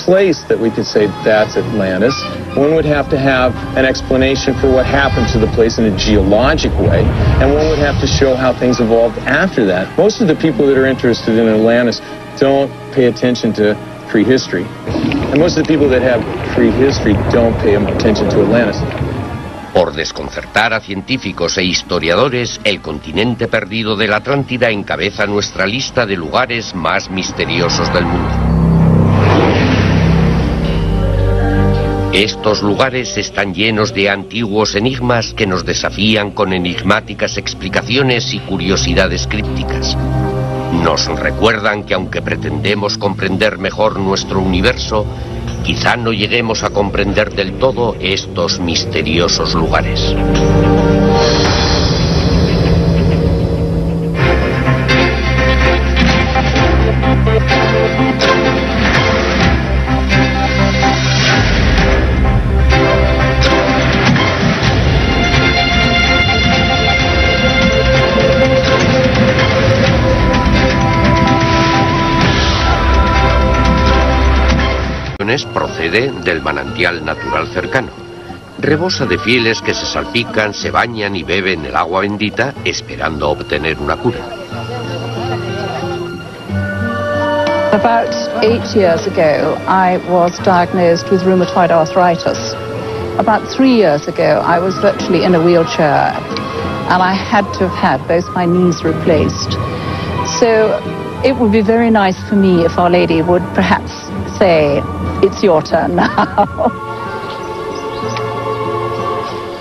place that we could say that's Atlantis. One would have to have an explanation for what happened to the place in a geologic way, and one would have to show how things evolved after that. Most of the people that are interested in Atlantis don't pay attention to prehistory, and most of the people that have prehistory don't pay attention to Atlantis. Por desconcertar a científicos e historiadores, el continente perdido de la Atlántida encabeza nuestra lista de lugares más misteriosos del mundo. Estos lugares están llenos de antiguos enigmas que nos desafían con enigmáticas explicaciones y curiosidades crípticas. Nos recuerdan que aunque pretendemos comprender mejor nuestro universo, quizá no lleguemos a comprender del todo estos misteriosos lugares. Procede del manantial natural cercano. Rebosa de fieles que se salpican, se bañan y beben el agua bendita esperando obtener una cura. About 8 years ago, I was diagnosed with rheumatoid arthritis. About 3 years ago, I was virtually in a wheelchair, and I had to have had both my knees replaced. So it would be very nice for me if Our Lady would perhaps say, "It's your turn now."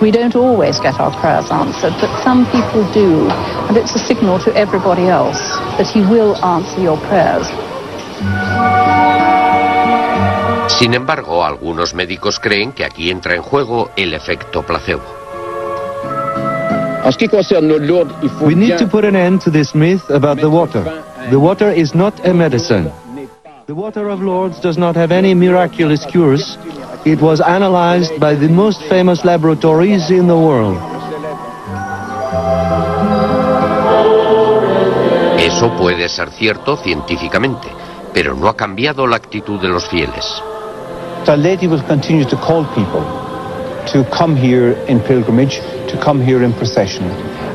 We don't always get our prayers answered, but some people do, and it's a signal to everybody else that He will answer your prayers. Sin embargo, algunos médicos creen que aquí entra en juego el efecto placebo. We need to put an end to this myth about the water. The water is not a medicine. The water of Lourdes does not have any miraculous cures. It was analyzed by the most famous laboratories in the world. Eso puede ser cierto científicamente, pero no ha cambiado la actitud de los fieles. Our Lady will continue to call people to come here in pilgrimage, to come here in procession.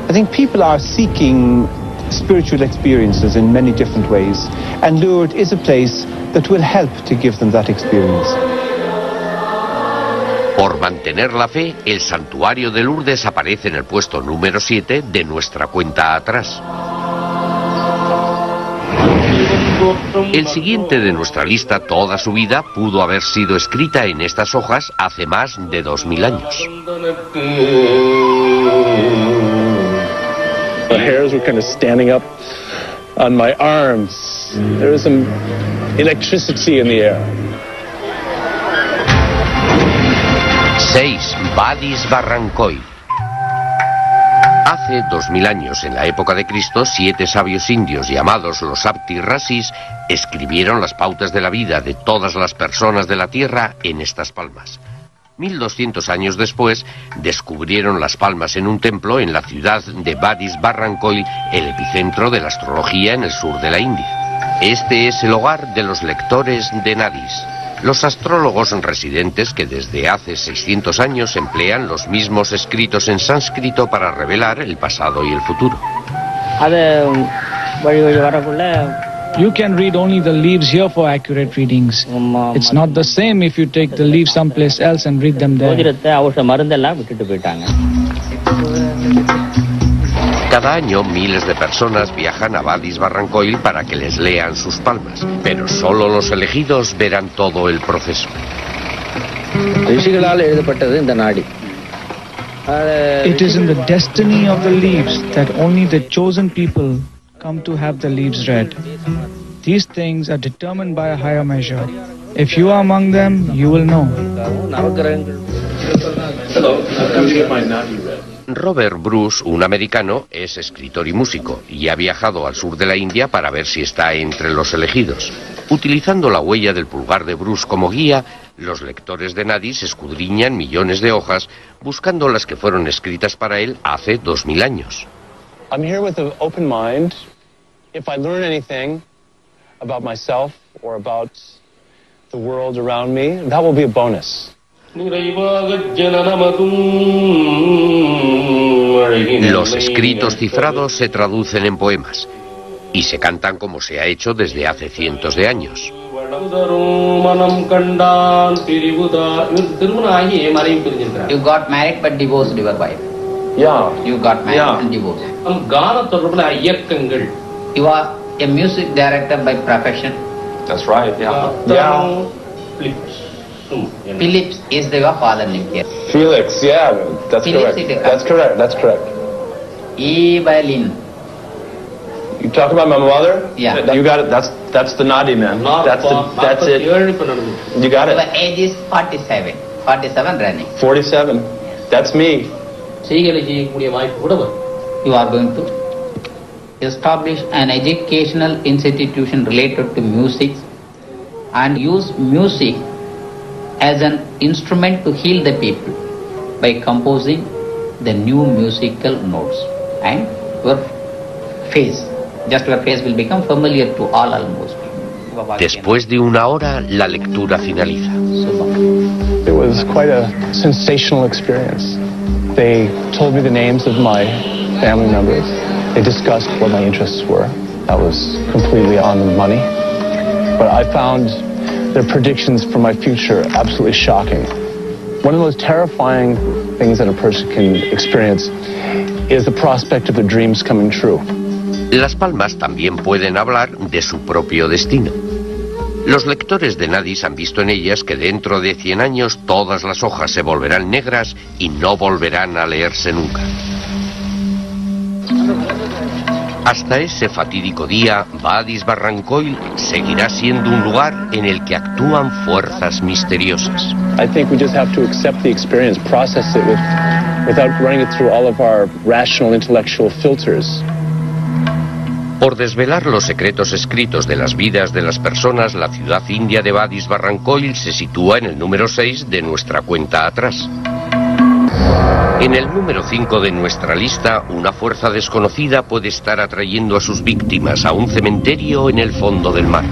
I think people are seeking spiritual experiences in many different ways, and Lourdes is a place that will help to give them that experience. Por mantener la fe, el santuario de Lourdes aparece en el puesto número 7 de nuestra cuenta atrás. El siguiente de nuestra lista, toda su vida, pudo haber sido escrita en estas hojas hace más de 2000 años. My hairs were kind of standing up on my arms. There was some electricity in the air. 6. Vadis Barrancoy. Hace 2000 años, en la época de Cristo, 7 sabios indios llamados los Apti Rasis escribieron las pautas de la vida de todas las personas de la tierra en estas palmas. 1200 años después, descubrieron las palmas en un templo en la ciudad de Vadis Barrancoy, el epicentro de la astrología en el sur de la India. Este es el hogar de los lectores de Nadis, los astrólogos residentes que desde hace 600 años emplean los mismos escritos en sánscrito para revelar el pasado y el futuro. You can read only the leaves here for accurate readings. It's not the same if you take the leaves someplace else and read them there. Cada año miles de personas viajan a Vadis Barrancoy para que les lean sus palmas, pero solo los elegidos verán todo el proceso. It is in the destiny of the leaves that only the chosen people come to have the leaves read. These things are determined by a higher measure. If you are among them, you will know. Robert Bruce, un americano, es escritor y músico, y ha viajado al sur de la India para ver si está entre los elegidos. Utilizando la huella del pulgar de Bruce como guía, los lectores de Nadis escudriñan millones de hojas, buscando las que fueron escritas para él hace 2000 años. I'm here with an open mind. If I learn anything about myself or about the world around me, that will be a bonus. Los escritos cifrados se traducen en poemas y se cantan como se ha hecho desde hace cientos de años. You got married but divorced your wife. Yeah. You got married and divorced. You are a music director by profession. That's right, yeah. Phillips is your father name here. Felix, yeah, that's Phillips correct. That's correct, that's correct. Evelyn. You talk about my mother? Yeah. You got it. That's the Nadi man. That's it. You got it. Her age is 47 running. 47. That's me. You are going to establish an educational institution related to music and use music as an instrument to heal the people by composing the new musical notes. And your face will become familiar to all almost. Después de una hora, la lectura finaliza. It was quite a sensational experience. They told me the names of my family members. They discussed what my interests were. That was completely on the money. But I found their predictions for my future absolutely shocking. One of the most terrifying things that a person can experience is the prospect of their dreams coming true. Las palmas también pueden hablar de su propio destino. Los lectores de Nadis han visto en ellas que dentro de 100 años todas las hojas se volverán negras y no volverán a leerse nunca. Hasta ese fatídico día, Vadis Barrancoil seguirá siendo un lugar en el que actúan fuerzas misteriosas. I think we just have to accept the experience, process it without running it through all of our rational intellectual filters. Por desvelar los secretos escritos de las vidas de las personas, la ciudad india de Vadis Barrancoil se sitúa en el número 6 de nuestra cuenta atrás. En el número 5 de nuestra lista, una fuerza desconocida puede estar atrayendo a sus víctimas a un cementerio en el fondo del mar.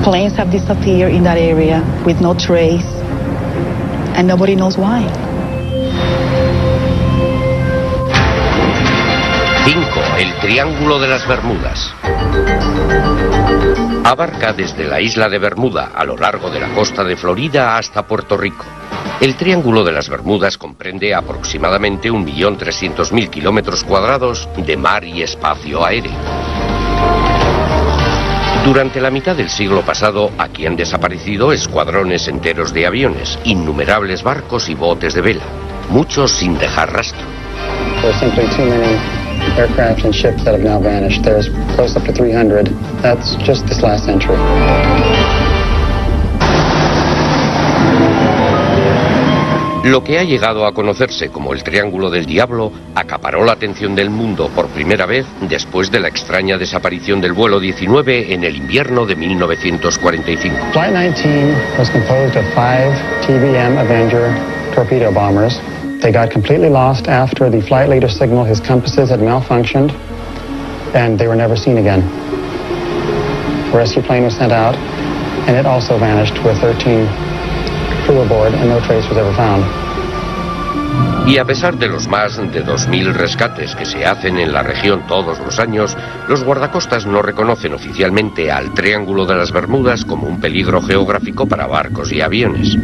Planes have disappeared in that area with no trace, and nobody knows why. 5. El Triángulo de las Bermudas. Abarca desde la isla de Bermuda a lo largo de la costa de Florida hasta Puerto Rico. El Triángulo de las Bermudas comprende aproximadamente 1.300.000 kilómetros cuadrados de mar y espacio aéreo. Durante la mitad del siglo pasado, aquí han desaparecido escuadrones enteros de aviones, innumerables barcos y botes de vela, muchos sin dejar rastro. Aircraft and ships that have now vanished. There's close up to 300. That's just this last century. Lo que ha llegado a conocerse como el Triángulo del Diablo acaparó la atención del mundo por primera vez después de la extraña desaparición del vuelo 19 en el invierno de 1945. Flight 19 was composed of 5 TBM Avenger torpedo bombers. They got completely lost after the flight leader signaled his compasses had malfunctioned, and they were never seen again. A rescue plane was sent out, and it also vanished with 13 crew aboard, and no trace was ever found. Y a pesar de los más de 2.000 rescates que se hacen en la región todos los años, los guardacostas no reconocen oficialmente al Triángulo de las Bermudas como un peligro geográfico para barcos y aviones.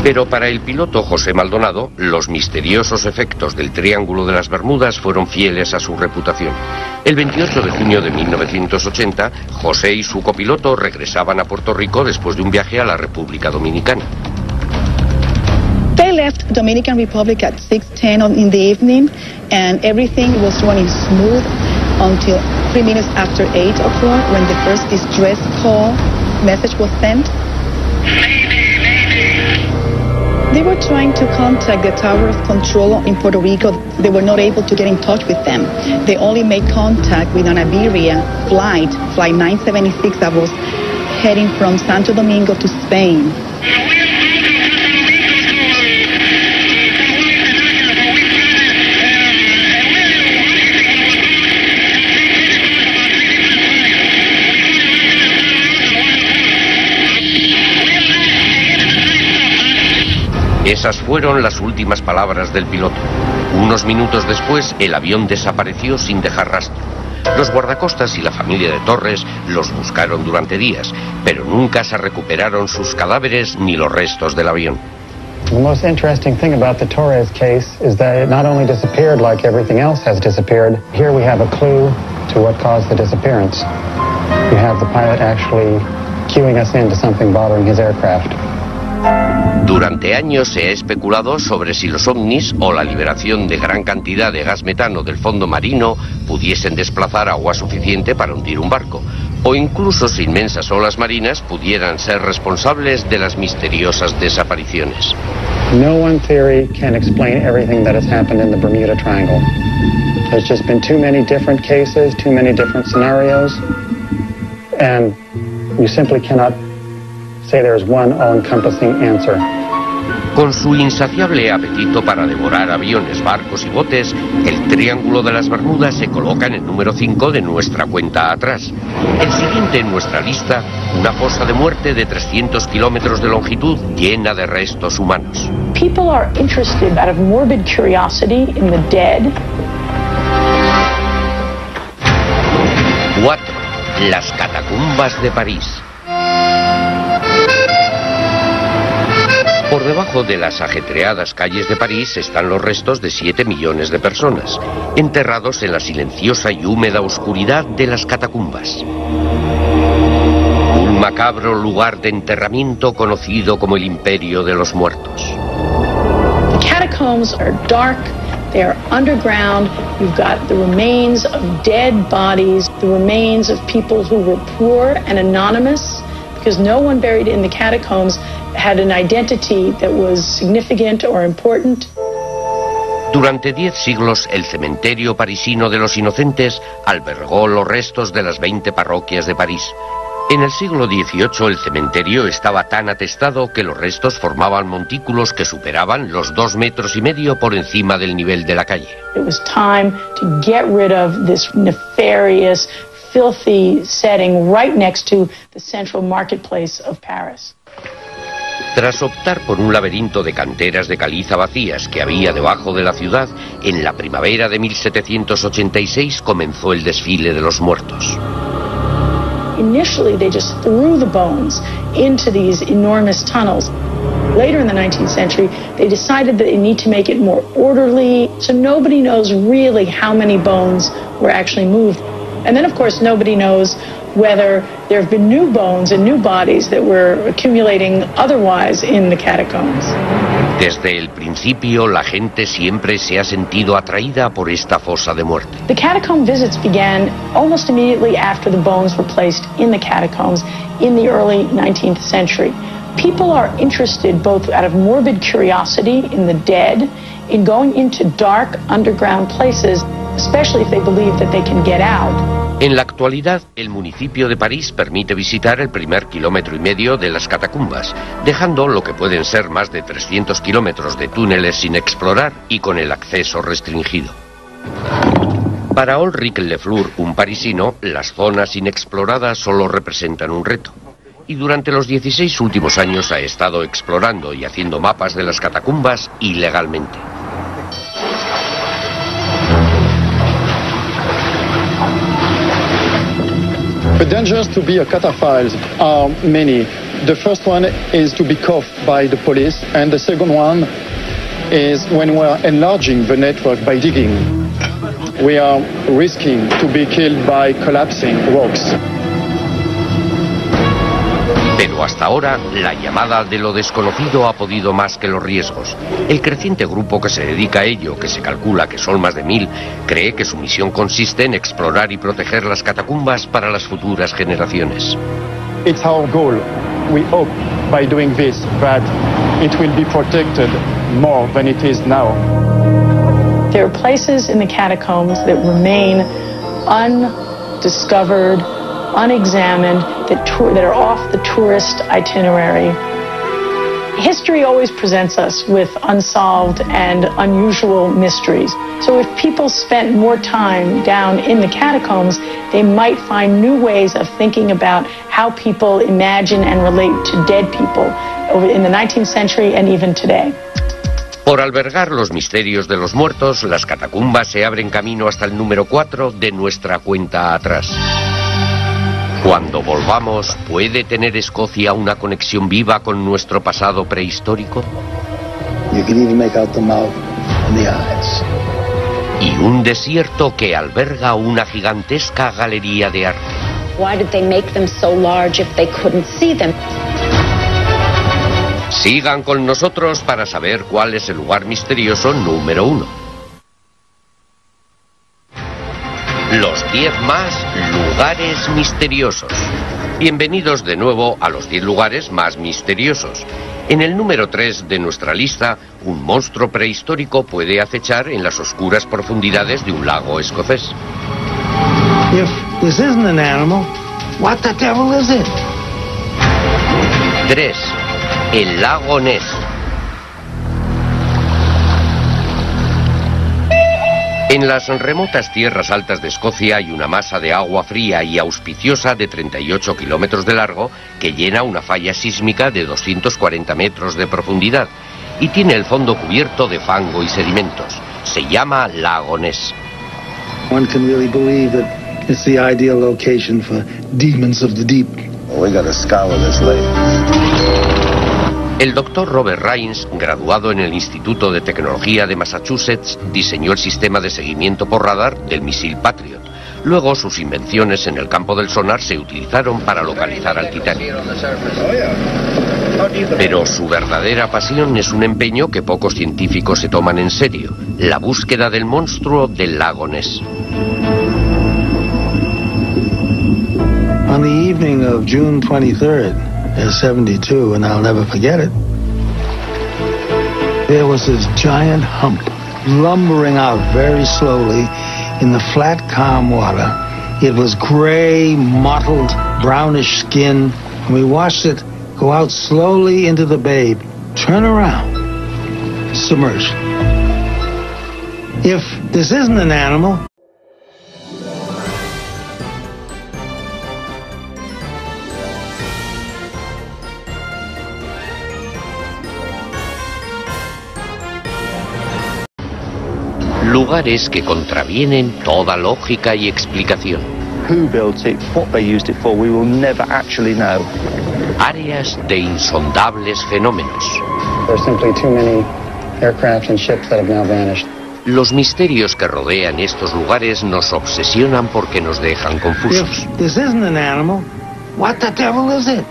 Pero para el piloto José Maldonado, los misteriosos efectos del Triángulo de las Bermudas fueron fieles a su reputación. El 28 de junio de 1980, José y su copiloto regresaban a Puerto Rico después de un viaje a la República Dominicana. They left Dominican Republic at 6:10 in the evening, and everything was running smooth until 3 minutes after 8 o'clock when the first distress call message was sent. They were trying to contact the Tower of Control in Puerto Rico. They were not able to get in touch with them. They only made contact with an Iberia flight 976 that was heading from Santo Domingo to Spain. Esas fueron las últimas palabras del piloto. Unos minutos después, el avión desapareció sin dejar rastro. Los guardacostas y la familia de Torres los buscaron durante días, pero nunca se recuperaron sus cadáveres ni los restos del avión. The most interesting thing about the Torres case is that it not only disappeared like everything else has disappeared, here we have a clue to what caused the disappearance. You have the pilot actually cueing us into something bothering his aircraft. Durante años se ha especulado sobre si los ovnis o la liberación de gran cantidad de gas metano del fondo marino pudiesen desplazar agua suficiente para hundir un barco, o incluso si inmensas olas marinas pudieran ser responsables de las misteriosas desapariciones. No one theory can explain everything that has happened in the Bermuda Triangle. There's just been too many different cases, too many different scenarios, and you simply cannot say there's one all-encompassing answer. Con su insaciable apetito para devorar aviones, barcos y botes, el Triángulo de las Bermudas se coloca en el número 5 de nuestra cuenta atrás. El siguiente en nuestra lista, una fosa de muerte de 300 kilómetros de longitud llena de restos humanos. People are interested out of morbid curiosity in the dead. 4. Las catacumbas de París. Por debajo de las ajetreadas calles de París están los restos de 7 millones de personas, enterrados en la silenciosa y húmeda oscuridad de las catacumbas. Un macabro lugar de enterramiento conocido como el Imperio de los Muertos. The catacombs are dark, they are underground, you've got the remains of dead bodies, the remains of people who were poor and anonymous, because no one buried in the catacombs had an identity that was significant or important. Durante 10 siglos, el cementerio parisino de los inocentes albergó los restos de las 20 parroquias de París. En el siglo XVIII, el cementerio estaba tan atestado que los restos formaban montículos que superaban los 2,5 metros por encima del nivel de la calle. It was time to get rid of this nefarious, filthy setting right next to the central marketplace of Paris. Tras optar por un laberinto de canteras de caliza vacías que había debajo de la ciudad, en la primavera de 1786 comenzó el desfile de los muertos. Initially, they just threw the bones into these enormous tunnels. Later in the 19th century, they decided that they need to make it more orderly, so nobody knows really how many bones were actually moved. And then, of course, nobody knows whether there have been new bones and new bodies that were accumulating otherwise in the catacombs. Desde el principio, la gente siempre se ha sentido atraída por esta fosa de muerte. The catacomb visits began almost immediately after the bones were placed in the catacombs in the early 19th century. People are interested, both out of morbid curiosity in the dead, in going into dark underground places, especially if they believe that they can get out. En la actualidad, el municipio de París permite visitar el primer 1,5 kilómetros de las catacumbas, dejando lo que pueden ser más de 300 kilómetros de túneles sin explorar y con el acceso restringido. Para Ulrich Lefleur, un parisino, las zonas inexploradas solo representan un reto. Y durante los 16 últimos años ha estado explorando y haciendo mapas de las catacumbas ilegalmente. The dangers to be a cataphile are many. The first one is to be caught by the police, and the second one is when we are enlarging the network by digging. We are risking to be killed by collapsing rocks. Pero hasta ahora, la llamada de lo desconocido ha podido más que los riesgos. El creciente grupo que se dedica a ello, que se calcula que son más de 1000, cree que su misión consiste en explorar y proteger las catacumbas para las futuras generaciones. It's our goal. We hope by doing this that it will be protected more than it is now. There are places in the catacombs that remain undiscovered, unexamined, that are off the tourist itinerary. History always presents us with unsolved and unusual mysteries. So if people spent more time down in the catacombs, they might find new ways of thinking about how people imagine and relate to dead people in the 19th century and even today. Por albergar los misterios de los muertos, las catacumbas se abren camino hasta el número 4 de nuestra cuenta atrás. Cuando volvamos, ¿puede tener Escocia una conexión viva con nuestro pasado prehistórico? You can even make out the mouth and the eyes. Y un desierto que alberga una gigantesca galería de arte. Why did they make them so large if they couldn't see them? Sigan con nosotros para saber cuál es el lugar misterioso número 1. Los 10 más lugares misteriosos. Bienvenidos de nuevo a los 10 lugares más misteriosos. En el número 3 de nuestra lista, un monstruo prehistórico puede acechar en las oscuras profundidades de un lago escocés. If this isn't an animal, what the devil is it? 3. El lago Ness. En las remotas tierras altas de Escocia hay una masa de agua fría y auspiciosa de 38 kilómetros de largo que llena una falla sísmica de 240 metros de profundidad y tiene el fondo cubierto de fango y sedimentos. Se llama lago Ness. One can really believe that it's the ideal location for demons of the deep. Well, we gotta scour this lake. El doctor Robert Rains, graduado en el Instituto de Tecnología de Massachusetts, diseñó el sistema de seguimiento por radar del misil Patriot. Luego, sus invenciones en el campo del sonar se utilizaron para localizar al Titanic. Pero su verdadera pasión es un empeño que pocos científicos se toman en serio: la búsqueda del monstruo del lago Ness. On the evening of June 23rd, 72, and I'll never forget it, there was this giant hump lumbering out very slowly in the flat, calm water. It was gray, mottled, brownish skin, and we watched it go out slowly into the bay, turn around, submerged. If this isn't an animal, lugares que contravienen toda lógica y explicación. Who built it, what they used it for, we will never actually know. Áreas de insondables fenómenos. There's simply too many aircraft and ships that have now vanished. Los misterios que rodean estos lugares nos obsesionan porque nos dejan confusos. If this isn't an animal, what the devil is it?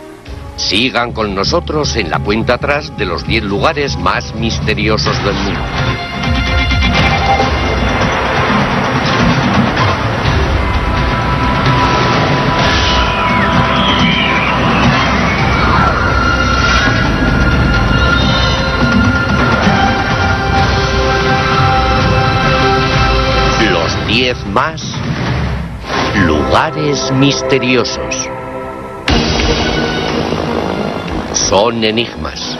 Sigan con nosotros en la cuenta atrás de los 10 lugares más misteriosos del mundo. Los 10 más lugares misteriosos. Son enigmas,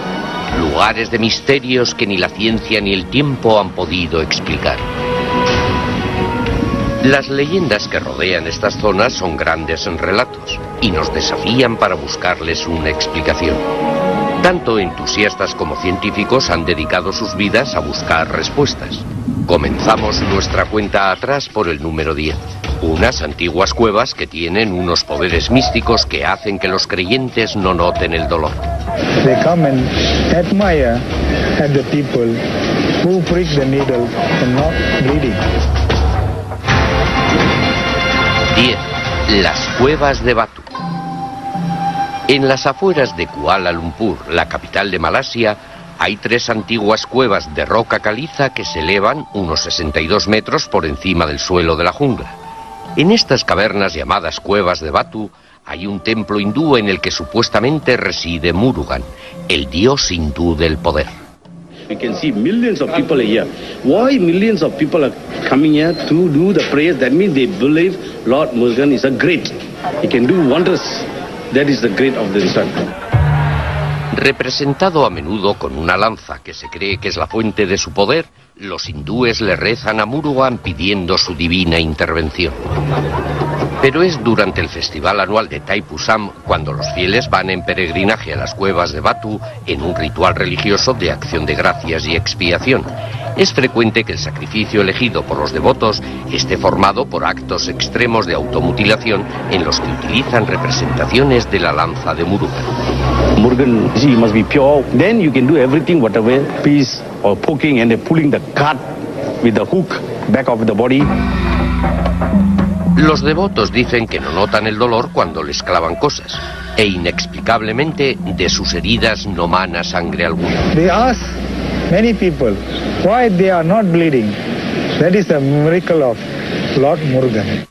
lugares de misterios que ni la ciencia ni el tiempo han podido explicar. Las leyendas que rodean estas zonas son grandes en relatos y nos desafían para buscarles una explicación. Tanto entusiastas como científicos han dedicado sus vidas a buscar respuestas. Comenzamos nuestra cuenta atrás por el número 10. Unas antiguas cuevas que tienen unos poderes místicos que hacen que los creyentes no noten el dolor. They come and admire at the people who prick the needle and not bleeding. 10. Las cuevas de Batu. En las afueras de Kuala Lumpur, la capital de Malasia, hay 3 antiguas cuevas de roca caliza que se elevan unos 62 metros por encima del suelo de la jungla. En estas cavernas llamadas cuevas de Batu hay un templo hindú en el que supuestamente reside Murugan, el dios hindú del poder. We can see millions of people here. Why millions of people are coming here to do the prayers? That means they believe Lord Murugan is a great. He can do wonders. That is the great of the sun. Representado a menudo con una lanza que se cree que es la fuente de su poder, los hindúes le rezan a Murugan pidiendo su divina intervención. Pero es durante el festival anual de Thaipusam cuando los fieles van en peregrinaje a las cuevas de Batu en un ritual religioso de acción de gracias y expiación. Es frecuente que el sacrificio elegido por los devotos esté formado por actos extremos de automutilación en los que utilizan representaciones de la lanza de Murugan. Murugan, he must be pure. Then you can do everything, whatever piece or poking and pulling the cut with the hook back of the body. Los devotos dicen que no notan el dolor cuando les clavan cosas, e inexplicablemente de sus heridas no mana sangre alguna. They ask many people why they are not bleeding. That is the miracle of Lord Murugan.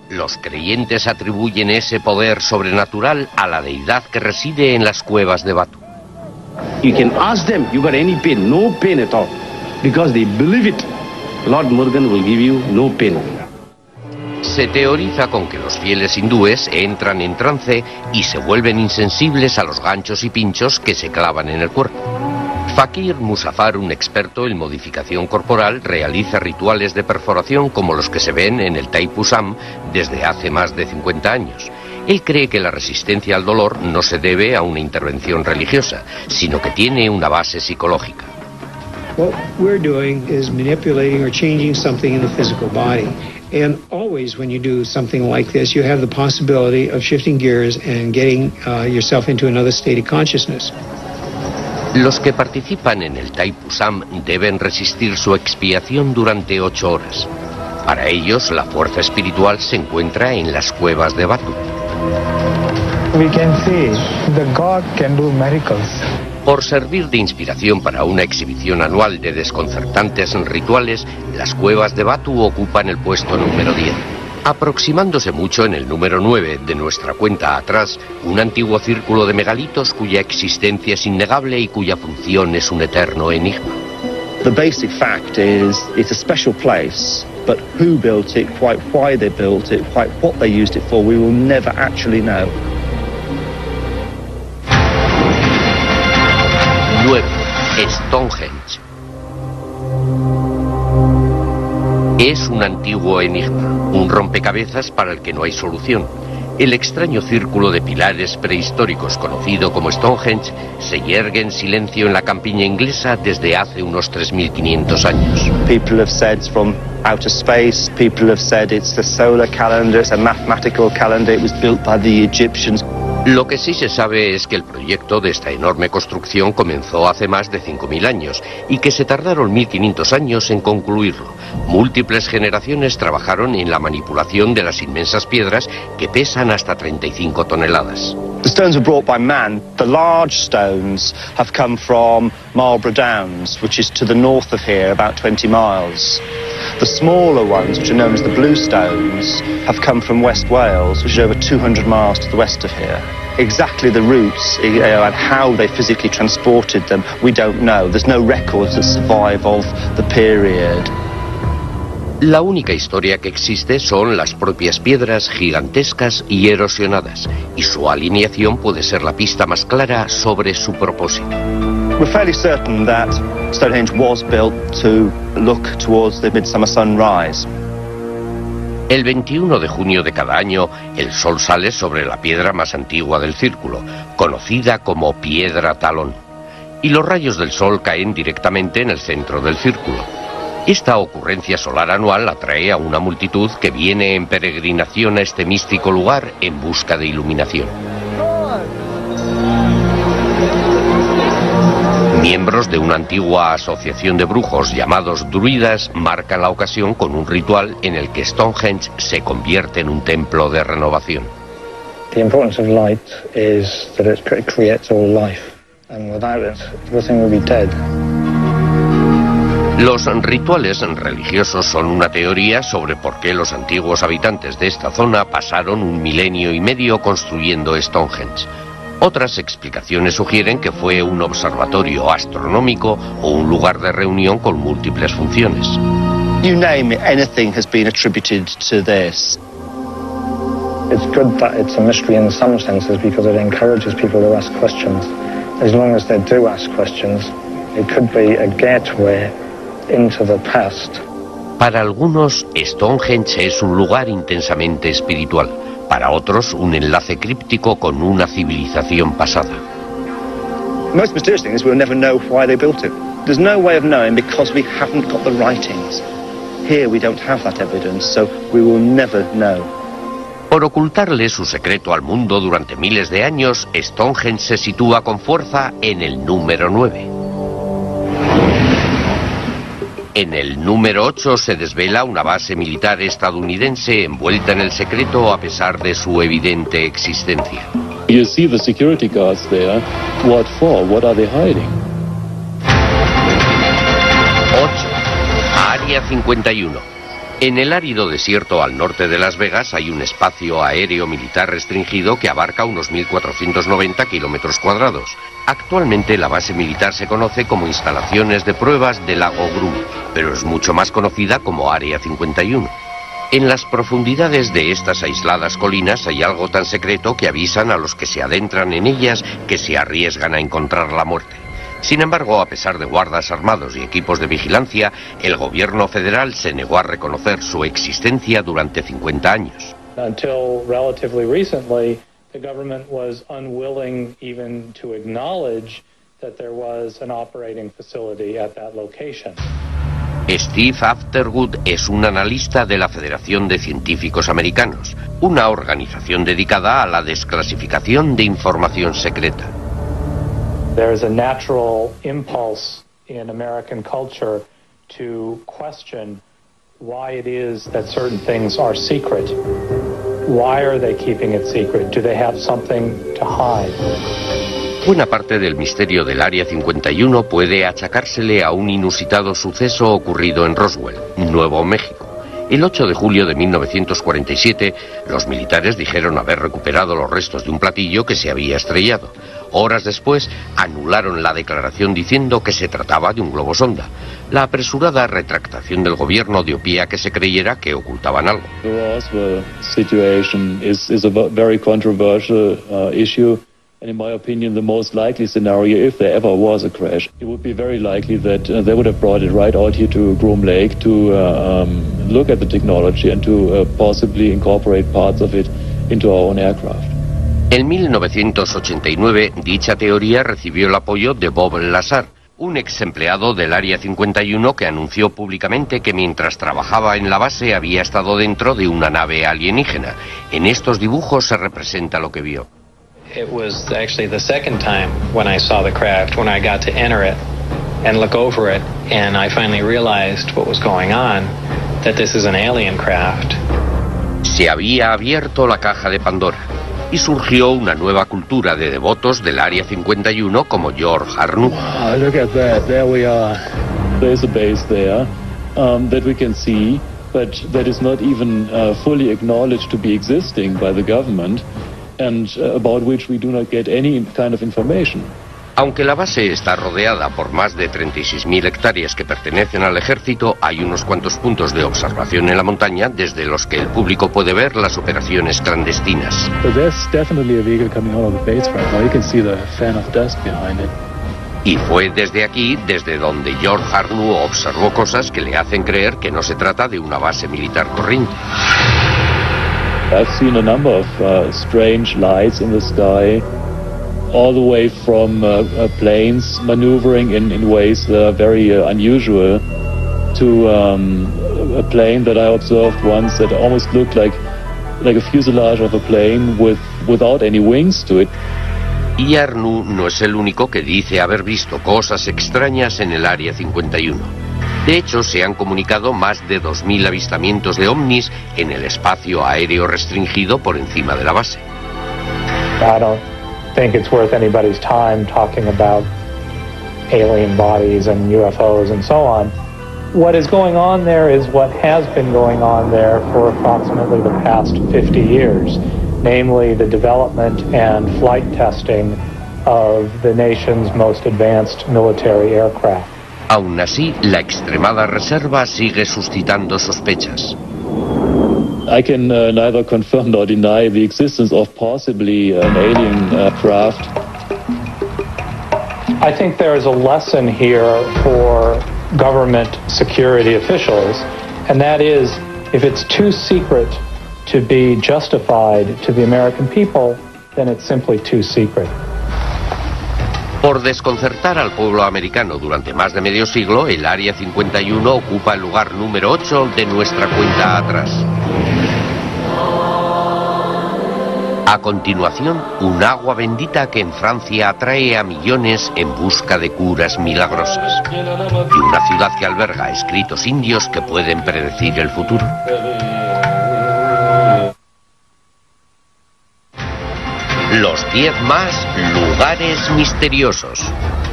Los creyentes atribuyen ese poder sobrenatural a la deidad que reside en las cuevas de Batu. You can ask them, you got any pain? No pain at all. Because they believe it. Lord Murugan will give you no pain. Se teoriza con que los fieles hindúes entran en trance y se vuelven insensibles a los ganchos y pinchos que se clavan en el cuerpo. Fakir Musafar, un experto en modificación corporal, realiza rituales de perforación como los que se ven en el Thaipusam desde hace más de 50 años. Él cree que la resistencia al dolor no se debe a una intervención religiosa, sino que tiene una base psicológica. What we're doing is manipulating or changing something in the physical body. And always when you do something like this, you have the possibility of shifting gears and getting yourself into another state of consciousness. Los que participan en el Thaipusam deben resistir su expiación durante 8 horas. Para ellos, la fuerza espiritual se encuentra en las cuevas de Batu. We can see the God can do miracles. Por servir de inspiración para una exhibición anual de desconcertantes rituales, las cuevas de Batu ocupan el puesto número 10. Aproximándose mucho en el número 9 de nuestra cuenta atrás, un antiguo círculo de megalitos cuya existencia es innegable y cuya función es un eterno enigma. The basic fact is it's a special place, but who built it, quite why they built it, quite what they used it for, we will never actually know. 9. Stonehenge. Es un antiguo enigma, un rompecabezas para el que no hay solución. El extraño círculo de pilares prehistóricos conocido como Stonehenge se yergue en silencio en la campiña inglesa desde hace unos 3.500 años. People have said it's from outer space, people have said it's the solar calendar, it's a mathematical calendar, it was built by the Egyptians. Lo que sí se sabe es que el proyecto de esta enorme construcción comenzó hace más de 5.000 años y que se tardaron 1.500 años en concluirlo. Múltiples generaciones trabajaron en la manipulación de las inmensas piedras que pesan hasta 35 toneladas. The stones were brought by man. The large stones have come from Marlborough Downs, which is to the north of here, about 20 miles. The smaller ones, which are known as the Blue Stones, have come from West Wales, which is over 200 miles to the west of here. Exactly the routes and how they physically transported them, we don't know. There's no records that survive of the period. La única historia que existe son las propias piedras gigantescas y erosionadas, y su alineación puede ser la pista más clara sobre su propósito. We're fairly certain that Stonehenge was built to look towards the midsummer sunrise. El 21 de junio de cada año, el sol sale sobre la piedra más antigua del círculo, conocida como Piedra Talón, y los rayos del sol caen directamente en el centro del círculo. Esta ocurrencia solar anual atrae a una multitud que viene en peregrinación a este místico lugar en busca de iluminación. Miembros de una antigua asociación de brujos llamados druidas marcan la ocasión con un ritual en el que Stonehenge se convierte en un templo de renovación. The importance of light is that it creates all life, and without it, everything will be dead. Los rituales religiosos son una teoría sobre por qué los antiguos habitantes de esta zona pasaron 1,5 milenios construyendo Stonehenge. Otras explicaciones sugieren que fue un observatorio astronómico o un lugar de reunión con múltiples funciones. You name it, anything has been attributed to this. It's good that it's a mystery in some senses because it encourages people to ask questions. As long as they do ask questions, it could be a gateway into the past. Para algunos, Stonehenge es un lugar intensamente espiritual. Para otros, un enlace críptico con una civilización pasada. The most mysterious thing is we'll never know why they built it. There's no way of knowing because we haven't got the writings. Here we don't have that evidence, so we will never know. Por ocultarle su secreto al mundo durante miles de años, Stonehenge se sitúa con fuerza en el número 9. En el número 8 se desvela una base militar estadounidense envuelta en el secreto a pesar de su evidente existencia. You see the security guards there. What for? What are they hiding? 8. Área 51. En el árido desierto al norte de Las Vegas hay un espacio aéreo militar restringido que abarca unos 1.490 kilómetros cuadrados. Actualmente la base militar se conoce como Instalaciones de Pruebas de Lago Grun, pero es mucho más conocida como Área 51. En las profundidades de estas aisladas colinas hay algo tan secreto que avisan a los que se adentran en ellas que se arriesgan a encontrar la muerte. Sin embargo, a pesar de guardas armados y equipos de vigilancia, el gobierno federal se negó a reconocer su existencia durante 50 años. Until relatively recently, the government was unwilling even to acknowledge that there was an operating facility at that location. Steve Afterwood es un analista de la Federación de Científicos Americanos, una organización dedicada a la desclasificación de información secreta. There is a natural impulse in American culture to question why it is that certain things are secret. Why are they keeping it secret? Do they have something to hide? Buena parte del misterio del Área 51 puede achacársele a un inusitado suceso ocurrido en Roswell, Nuevo México. El 8 de julio de 1947, los militares dijeron haber recuperado los restos de un platillo que se había estrellado. Horas después, anularon la declaración diciendo que se trataba de un globo sonda. La apresurada retractación del gobierno dio pie a que se creyera que ocultaban algo. The Roswell situation is a very controversial issue. And in my opinion, the most likely scenario, if there ever was a crash, it would be very likely that they would have brought it right out here to Groom Lake to look at the technology and to possibly incorporate parts of it into our own aircraft. En 1989, dicha teoría recibió el apoyo de Bob Lazar, un ex empleado del Área 51 que anunció públicamente que mientras trabajaba en la base había estado dentro de una nave alienígena. En estos dibujos se representa lo que vio. It was actually the second time when I saw the craft, when I got to enter it and look over it, and I finally realized what was going on, that this is an alien craft. Se había abierto la caja de Pandora y surgió una nueva cultura de devotos del Área 51 como George Arnoux. Wow, look at that, there we are. There's a base there that we can see, but that is not even fully acknowledged to be existing by the government. And about which we do not get any kind of information. Aunque la base está rodeada por más de 36.000 hectáreas que pertenecen al ejército, hay unos cuantos puntos de observación en la montaña desde los que el público puede ver las operaciones clandestinas. But there's definitely a vehicle coming out of the base right now. You can see the fan of dust behind it. Y fue desde aquí, desde donde George Arnoux observó cosas que le hacen creer que no se trata de una base militar corriente. I've seen a number of strange lights in the sky, all the way from planes maneuvering in ways that are very unusual, to a plane that I observed once that almost looked like a fuselage of a plane without any wings to it. Y Arnoux no es el único que dice haber visto cosas extrañas en el Área 51. De hecho, se han comunicado más de 2.000 avistamientos de ovnis en el espacio aéreo restringido por encima de la base. I don't think it's worth anybody's time talking about alien bodies and UFOs and so on. What is going on there is what has been going on there for approximately the past 50 years, namely the development and flight testing of the nation's most advanced military aircraft. Aún así, la extremada reserva sigue suscitando sospechas. I can neither confirm nor deny the existence of possibly an alien craft. I think there is a lesson here for government security officials, and that is, if it's too secret to be justified to the American people, then it's simply too secret. Por desconcertar al pueblo americano durante más de medio siglo, el Área 51 ocupa el lugar número 8 de nuestra cuenta atrás. A continuación, un agua bendita que en Francia atrae a millones en busca de curas milagrosas. Y una ciudad que alberga escritos indios que pueden predecir el futuro. Los 10 más lugares misteriosos.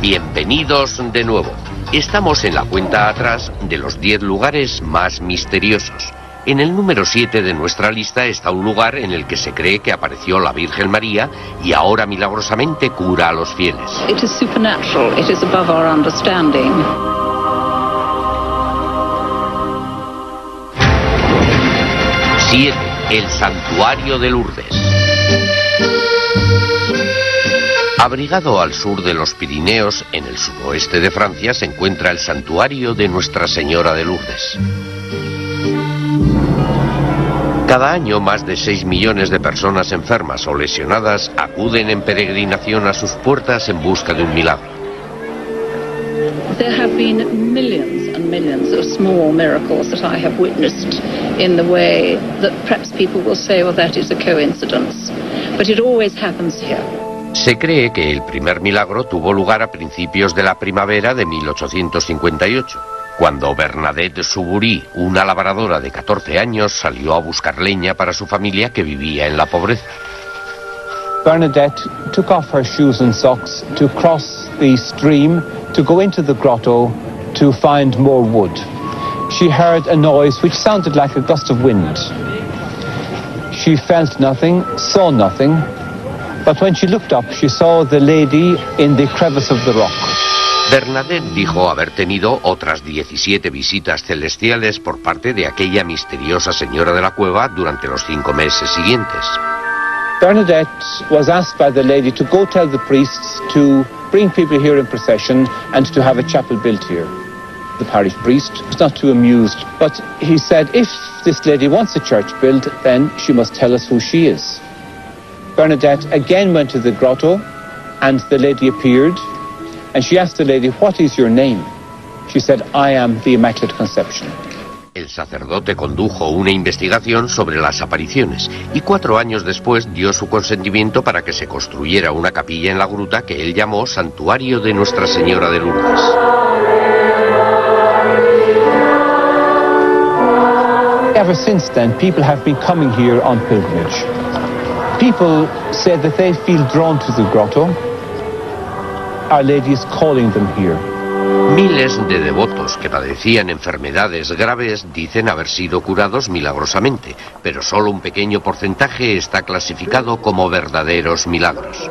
Bienvenidos de nuevo. Estamos en la cuenta atrás de los 10 lugares más misteriosos. En el número 7 de nuestra lista está un lugar en el que se cree que apareció la Virgen María y ahora milagrosamente cura a los fieles. It is supernatural. It is above our understanding. 7. El Santuario de Lourdes. Abrigado al sur de los Pirineos, en el suroeste de Francia, se encuentra el Santuario de Nuestra Señora de Lourdes. Cada año, más de 6 millones de personas enfermas o lesionadas acuden en peregrinación a sus puertas en busca de un milagro. There have been millions and millions of small miracles that I have witnessed in the way that perhaps people will say, well, that is a coincidence. But it always happens here. Se cree que el primer milagro tuvo lugar a principios de la primavera de 1858, cuando Bernadette Soubury, una labradora de 14 años, salió a buscar leña para su familia que vivía en la pobreza. Bernadette took off her shoes and socks to cross the stream to go into the grotto to find more wood. She heard a noise which sounded like a gust of wind. She felt nothing, saw nothing, but when she looked up, she saw the lady in the crevice of the rock. Bernadette dijo haber tenido otras 17 visitas celestiales por parte de aquella misteriosa señora de la cueva durante los 5 meses siguientes. Bernadette was asked by the lady to go tell the priests to bring people here in procession and to have a chapel built here. The parish priest was not too amused, but he said if this lady wants a church built, then she must tell us who she is. Bernadette again went to the grotto, and the lady appeared, and she asked the lady, "What is your name?" She said, "I am the Immaculate Conception." El sacerdote condujo una investigación sobre las apariciones y 4 años después dio su consentimiento para que se construyera una capilla en la gruta que él llamó Santuario de Nuestra Señora de Lourdes. Ever since then, people have been coming here on pilgrimage. People say that they feel drawn to the grotto. Our Lady is calling them here. Miles de devotos que padecían enfermedades graves dicen haber sido curados milagrosamente, pero solo un pequeño porcentaje está clasificado como verdaderos milagros.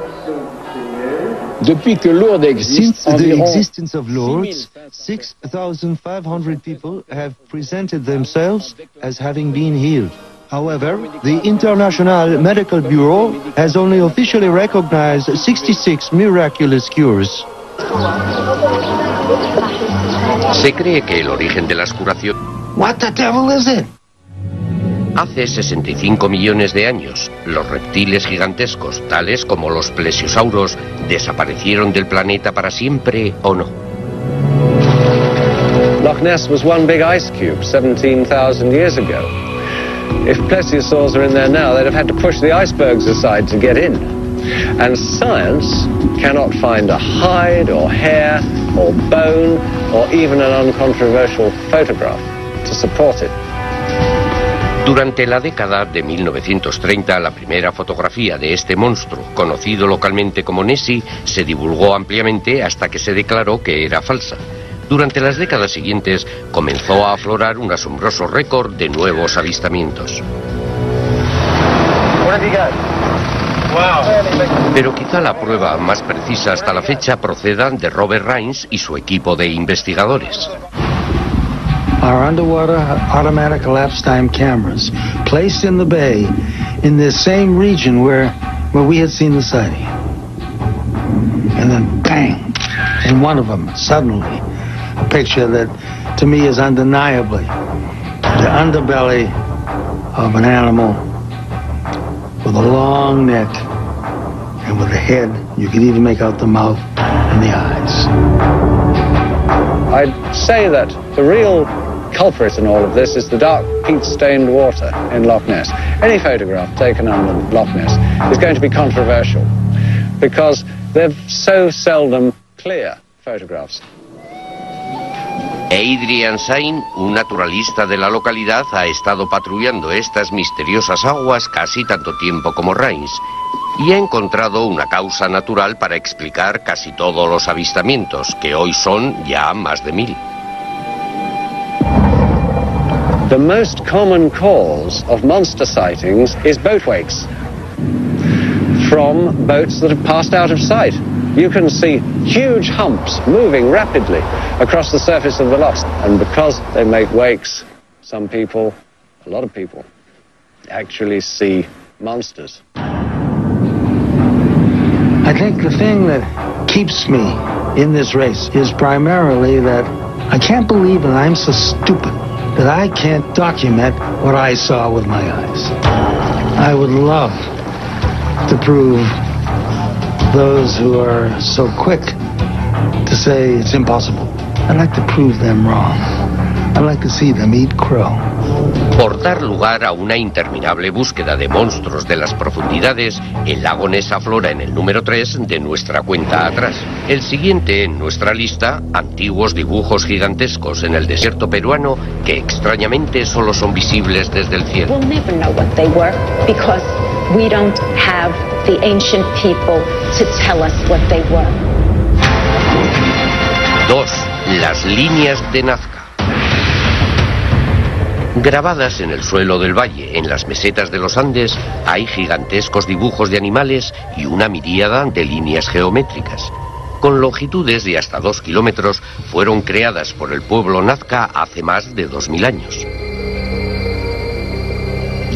Since the existence of Lourdes, 6,500 people have presented themselves as having been healed. However, the International Medical Bureau has only officially recognized 66 miraculous cures. Se cree que el origen de las curaciones... What the devil is it? Hace 65 millones de años, los reptiles gigantescos, tales como los plesiosauros, desaparecieron del planeta para siempre o no. Loch Ness was one big ice cube 17,000 years ago. If plesiosaurs are in there now, they'd have had to push the icebergs aside to get in. And science cannot find a hide or hair or bone or even an uncontroversial photograph to support it. Durante la década de 1930, la primera fotografía de este monstruo, conocido localmente como Nessie, se divulgó ampliamente hasta que se declaró que era falsa. Durante las décadas siguientes, comenzó a aflorar un asombroso récord de nuevos avistamientos. Pero quizá la prueba más precisa hasta la fecha proceda de Robert Rines y su equipo de investigadores. Our underwater automatic elapsed time cameras placed in the bay in the same region where we had seen the sighting. And then bang, in one of them, suddenly, a picture that to me is undeniably the underbelly of an animal with a long neck and with a head. You could even make out the mouth and the eyes. I'd say that the real culprit in all of this is the dark peat-stained water in Loch Ness. Any photograph taken under Loch Ness is going to be controversial because they're so seldom clear photographs. Adrian Sain, un naturalista de la localidad, ha estado patrullando estas misteriosas aguas casi tanto tiempo como Rhines y ha encontrado una causa natural para explicar casi todos los avistamientos, que hoy son ya más de 1000. The most common cause of monster sightings is boat wakes from boats that have passed out of sight. You can see huge humps moving rapidly across the surface of the lochs, and because they make wakes, some people, a lot of people, actually see monsters. I think the thing that keeps me in this race is primarily that I can't believe that I'm so stupid that I can't document what I saw with my eyes. I would love to prove those who are so quick to say it's impossible. I'd like to prove them wrong. I'd like to see them eat crow. Por dar lugar a una interminable búsqueda de monstruos de las profundidades, el lago Ness aflora en el número 3 de nuestra cuenta atrás. El siguiente en nuestra lista, antiguos dibujos gigantescos en el desierto peruano que extrañamente solo son visibles desde el cielo. We'll never know what they were because we don't have the ancient people to tell us what they were. 2. Las líneas de Nazca. Grabadas en el suelo del valle, en las mesetas de los Andes, hay gigantescos dibujos de animales y una miríada de líneas geométricas. Con longitudes de hasta 2 kilómetros, fueron creadas por el pueblo Nazca hace más de 2000 años.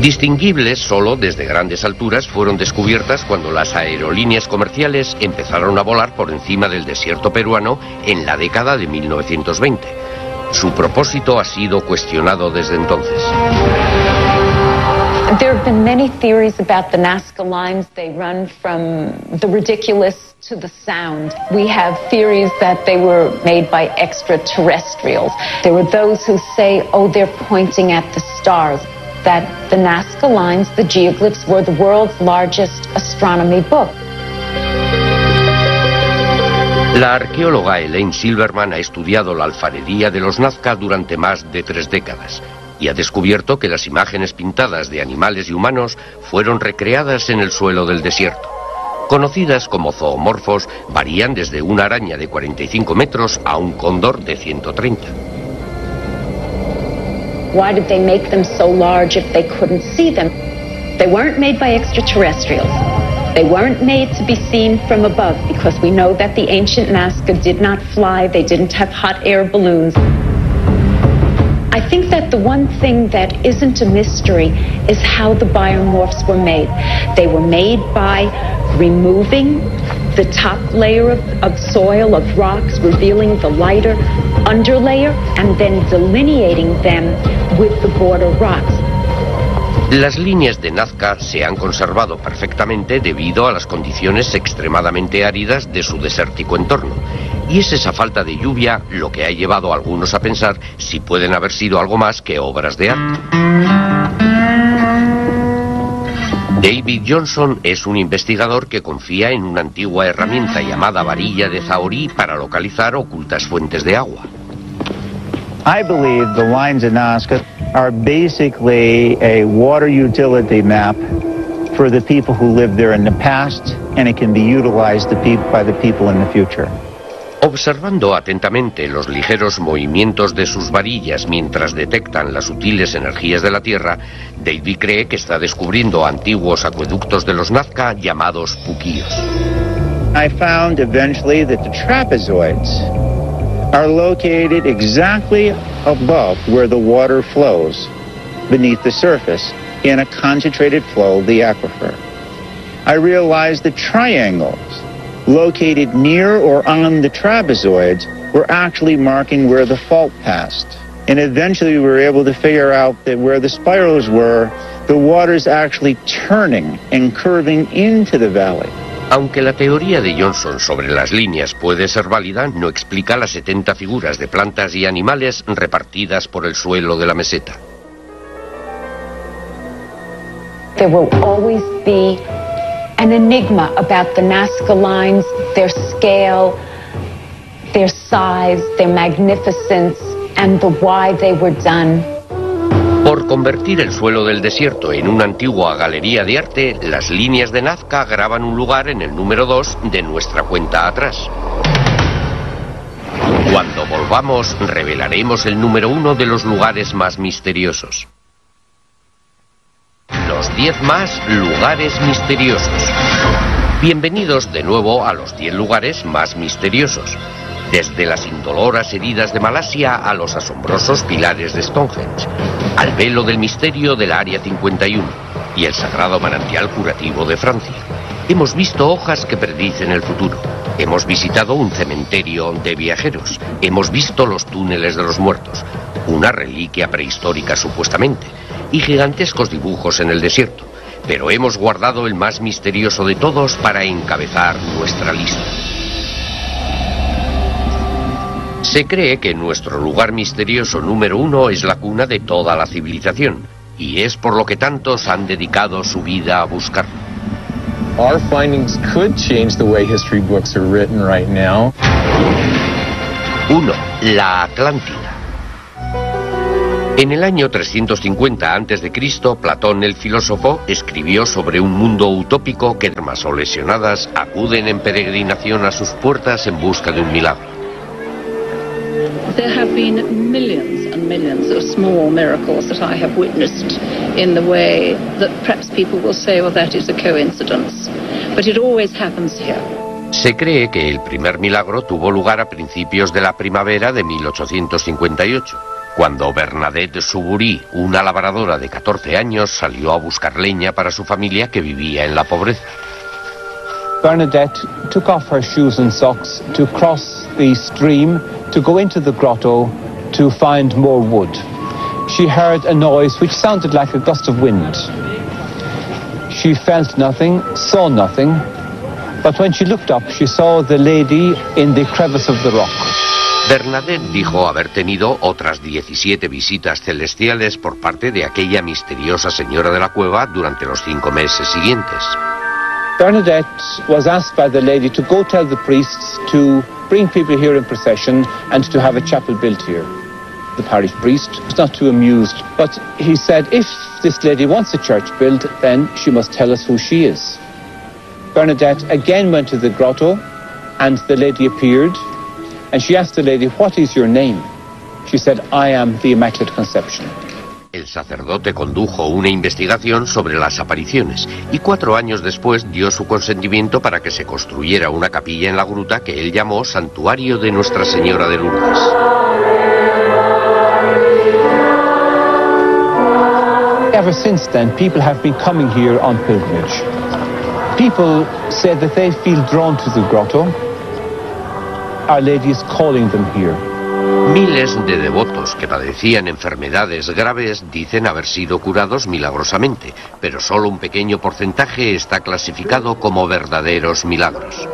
Distinguibles solo desde grandes alturas, fueron descubiertas cuando las aerolíneas comerciales empezaron a volar por encima del desierto peruano en la década de 1920. Su propósito ha sido cuestionado desde entonces. There have been many theories about the Nazca lines. They run from the ridiculous to the sound. We have theories that they were made by extraterrestrials. There were those who say, oh, they're pointing at the stars. That the Nazca lines, the geoglyphs, were the world's largest astronomy book. La arqueóloga Elaine Silverman ha estudiado la alfarería de los Nazca durante más de 3 décadas y ha descubierto que las imágenes pintadas de animales y humanos fueron recreadas en el suelo del desierto. Conocidas como zoomorfos, varían desde una araña de 45 metros a un cóndor de 130. Why did they make them so large if they couldn't see them? They weren't made by extraterrestrials. They weren't made to be seen from above because we know that the ancient Nazca did not fly. They didn't have hot air balloons. I think that the one thing that isn't a mystery is how the biomorphs were made. They were made by removing the top layer of soil, of rocks, revealing the lighter underlayer, and then delineating them with the border rocks. Las líneas de Nazca se han conservado perfectamente debido a las condiciones extremadamente áridas de su desértico entorno. Y es esa falta de lluvia lo que ha llevado a algunos a pensar si pueden haber sido algo más que obras de arte. David Johnson es un investigador que confía en una antigua herramienta llamada varilla de Zahorí para localizar ocultas fuentes de agua. I believe the lines of Nazca are basically a water utility map for the people who lived there in the past, and it can be utilized by the people in the future. Observando atentamente los ligeros movimientos de sus varillas mientras detectan las sutiles energías de la Tierra, David cree que está descubriendo antiguos acueductos de los Nazca llamados puquíos. I found eventually that the trapezoids are located exactly above where the water flows beneath the surface in a concentrated flow of the aquifer. I realized the triangles located near or on the trapezoids were actually marking where the fault passed. And eventually we were able to figure out that where the spirals were, the water's actually turning and curving into the valley. Aunque la teoría de Johnson sobre las líneas puede ser válida, no explica las 70 figuras de plantas y animales repartidas por el suelo de la meseta. There will always be an enigma about the Nazca lines, their scale, their size, their magnificence. and the why they were done. Por convertir el suelo del desierto en una antigua galería de arte, las líneas de Nazca graban un lugar en el número 2 de nuestra cuenta atrás. Cuando volvamos, revelaremos el número 1 de los lugares más misteriosos. Los 10 más lugares misteriosos. Bienvenidos de nuevo a los 10 lugares más misteriosos. Desde las indoloras heridas de Malasia a los asombrosos pilares de Stonehenge, al velo del misterio del Área 51 y el sagrado manantial curativo de Francia. Hemos visto hojas que predicen el futuro. Hemos visitado un cementerio de viajeros. Hemos visto los túneles de los muertos, una reliquia prehistórica supuestamente, y gigantescos dibujos en el desierto. Pero hemos guardado el más misterioso de todos para encabezar nuestra lista. Se cree que nuestro lugar misterioso número 1 es la cuna de toda la civilización, y es por lo que tantos han dedicado su vida a buscarlo. Our findings could change the way history books are written right now. 1. La Atlántida. En el año 350 a.C., Platón el filósofo escribió sobre un mundo utópico que armas o lesionadas acuden en peregrinación a sus puertas en busca de un milagro. There have been millions and millions of small miracles that I have witnessed in the way that perhaps people will say, well, that is a coincidence. But it always happens here. Se cree que el primer milagro tuvo lugar a principios de la primavera de 1858, cuando Bernadette Soubury, una labradora de 14 años, salió a buscar leña para su familia que vivía en la pobreza. Bernadette took off her shoes and socks to cross the stream to go into the grotto to find more wood. She heard a noise which sounded like a gust of wind. She felt nothing, saw nothing, but when she looked up, she saw the lady in the crevice of the rock. Bernadette dijo haber tenido otras 17 visitas celestiales por parte de aquella misteriosa señora de la cueva durante los 5 meses siguientes. Bernadette was asked by the lady to go tell the priests to bring people here in procession and to have a chapel built here. The parish priest was not too amused, but he said if this lady wants a church built, then she must tell us who she is. Bernadette again went to the grotto, and the lady appeared, and she asked the lady, "What is your name?" She said, "I am the Immaculate Conception." El sacerdote condujo una investigación sobre las apariciones y 4 años después dio su consentimiento para que se construyera una capilla en la gruta que él llamó Santuario de Nuestra Señora de Lourdes. Ever since then, people have been coming here on pilgrimage. People say that they feel drawn to the grotto. Our Lady is calling them here. Miles de devotos que padecían enfermedades graves dicen haber sido curados milagrosamente, pero solo un pequeño porcentaje está clasificado como verdaderos milagros.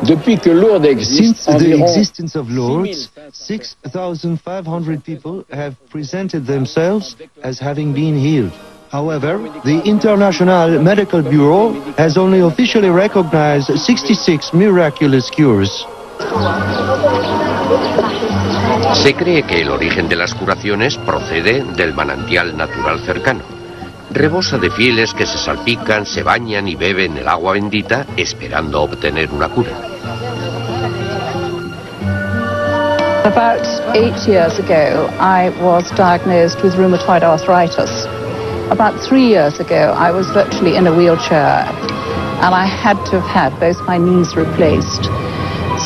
Since the existence of Lourdes, 6,500 people have presented themselves as having been healed. However, the International Medical Bureau has only officially recognized 66 miraculous cures. Se cree que el origen de las curaciones procede del manantial natural cercano. Rebosa de fieles que se salpican, se bañan y beben el agua bendita esperando obtener una cura. About 8 years ago, I was diagnosed with rheumatoid arthritis. About 3 years ago, I was virtually in a wheelchair, and I had to have had both my knees replaced.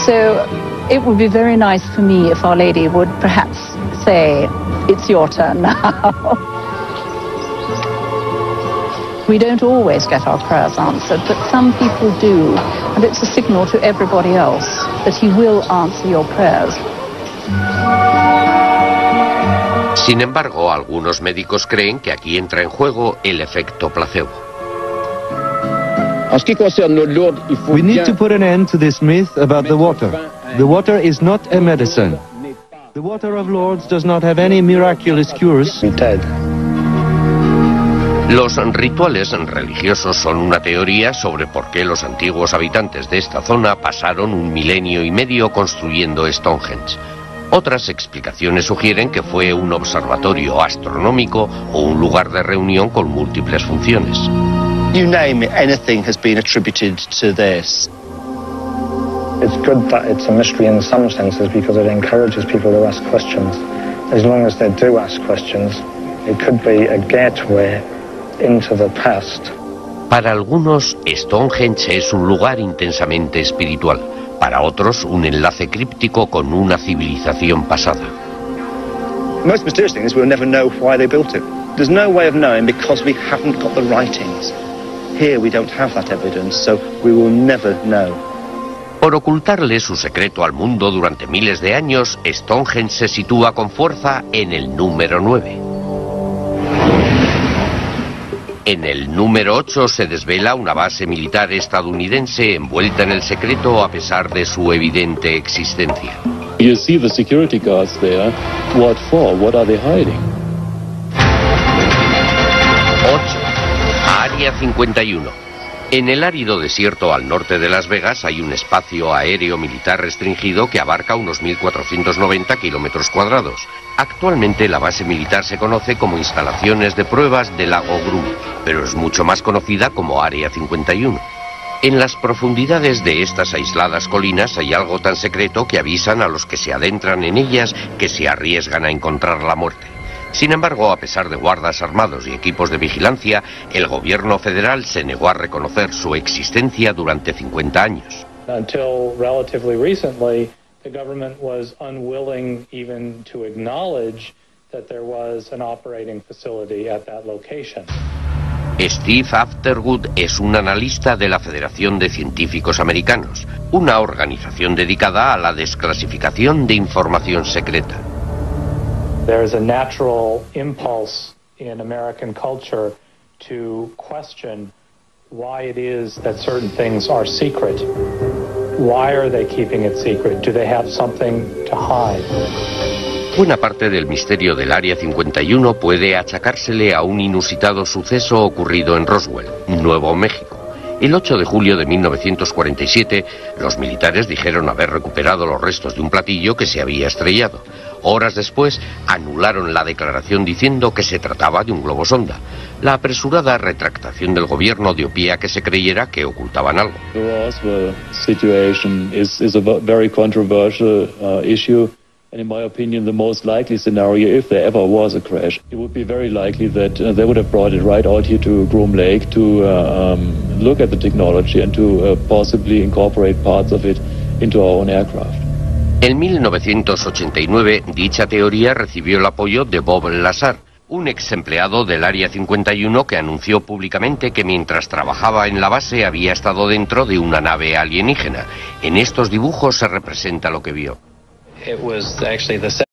So it would be very nice for me if Our Lady would perhaps say, "It's your turn now." We don't always get our prayers answered, but some people do, and it's a signal to everybody else that He will answer your prayers. Sin embargo, algunos médicos creen que aquí entra en juego el efecto placebo. We need to put an end to this myth about the water. The water is not a medicine. The water of Lourdes does not have any miraculous cures. Los rituales religiosos son una teoría sobre por qué los antiguos habitantes de esta zona pasaron 1,5 años construyendo Stonehenge. Otras explicaciones sugieren que fue un observatorio astronómico o un lugar de reunión con múltiples funciones. You name it, anything has been attributed to this. It's good that it's a mystery in some senses because it encourages people to ask questions. As long as they do ask questions, it could be a gateway into the past. Para algunos, Stonehenge es un lugar intensamente espiritual. Para otros, un enlace críptico con una civilización pasada. Most mysterious thing is we'll never know why they built it. There's no way of knowing because we haven't got the writings. Here we don't have that evidence, so we will never know. Por ocultarle su secreto al mundo durante miles de años, Stonehenge se sitúa con fuerza en el número 9. En el número 8 se desvela una base militar estadounidense envuelta en el secreto a pesar de su evidente existencia. You see the security guards there. What for? What are they hiding? 8. Área 51. En el árido desierto al norte de Las Vegas hay un espacio aéreo militar restringido que abarca unos 1.490 kilómetros cuadrados. Actualmente la base militar se conoce como Instalaciones de Pruebas de Lago Grun, pero es mucho más conocida como Área 51. En las profundidades de estas aisladas colinas hay algo tan secreto que avisan a los que se adentran en ellas que se arriesgan a encontrar la muerte. Sin embargo, a pesar de guardas armados y equipos de vigilancia, el gobierno federal se negó a reconocer su existencia durante 50 años. Until relatively recently, the government was unwilling even to acknowledge that there was an operating facility at that location. Steve Afterwood es un analista de la Federación de Científicos Americanos, una organización dedicada a la desclasificación de información secreta. There's a natural impulse in American culture to question why it is that certain things are secret. Why are they keeping it secret? Do they have something to hide? Buena parte del misterio del Área 51 puede achacársele a un inusitado suceso ocurrido en Roswell, Nuevo México. El 8 de julio de 1947, los militares dijeron haber recuperado los restos de un platillo que se había estrellado. Horas después, anularon la declaración diciendo que se trataba de un globo sonda. La apresurada retractación del gobierno dio pie a que se creyera que ocultaban algo. The Roswell situation is a very controversial issue. And in my opinion, the most likely scenario, if there ever was a crash, it would be very likely that they would have brought it right out here to Groom Lake to look at the technology and to possibly incorporate parts of it into our own aircraft. En 1989, dicha teoría recibió el apoyo de Bob Lazar, un ex empleado del Área 51 que anunció públicamente que mientras trabajaba en la base había estado dentro de una nave alienígena. En estos dibujos se representa lo que vio. It was actually the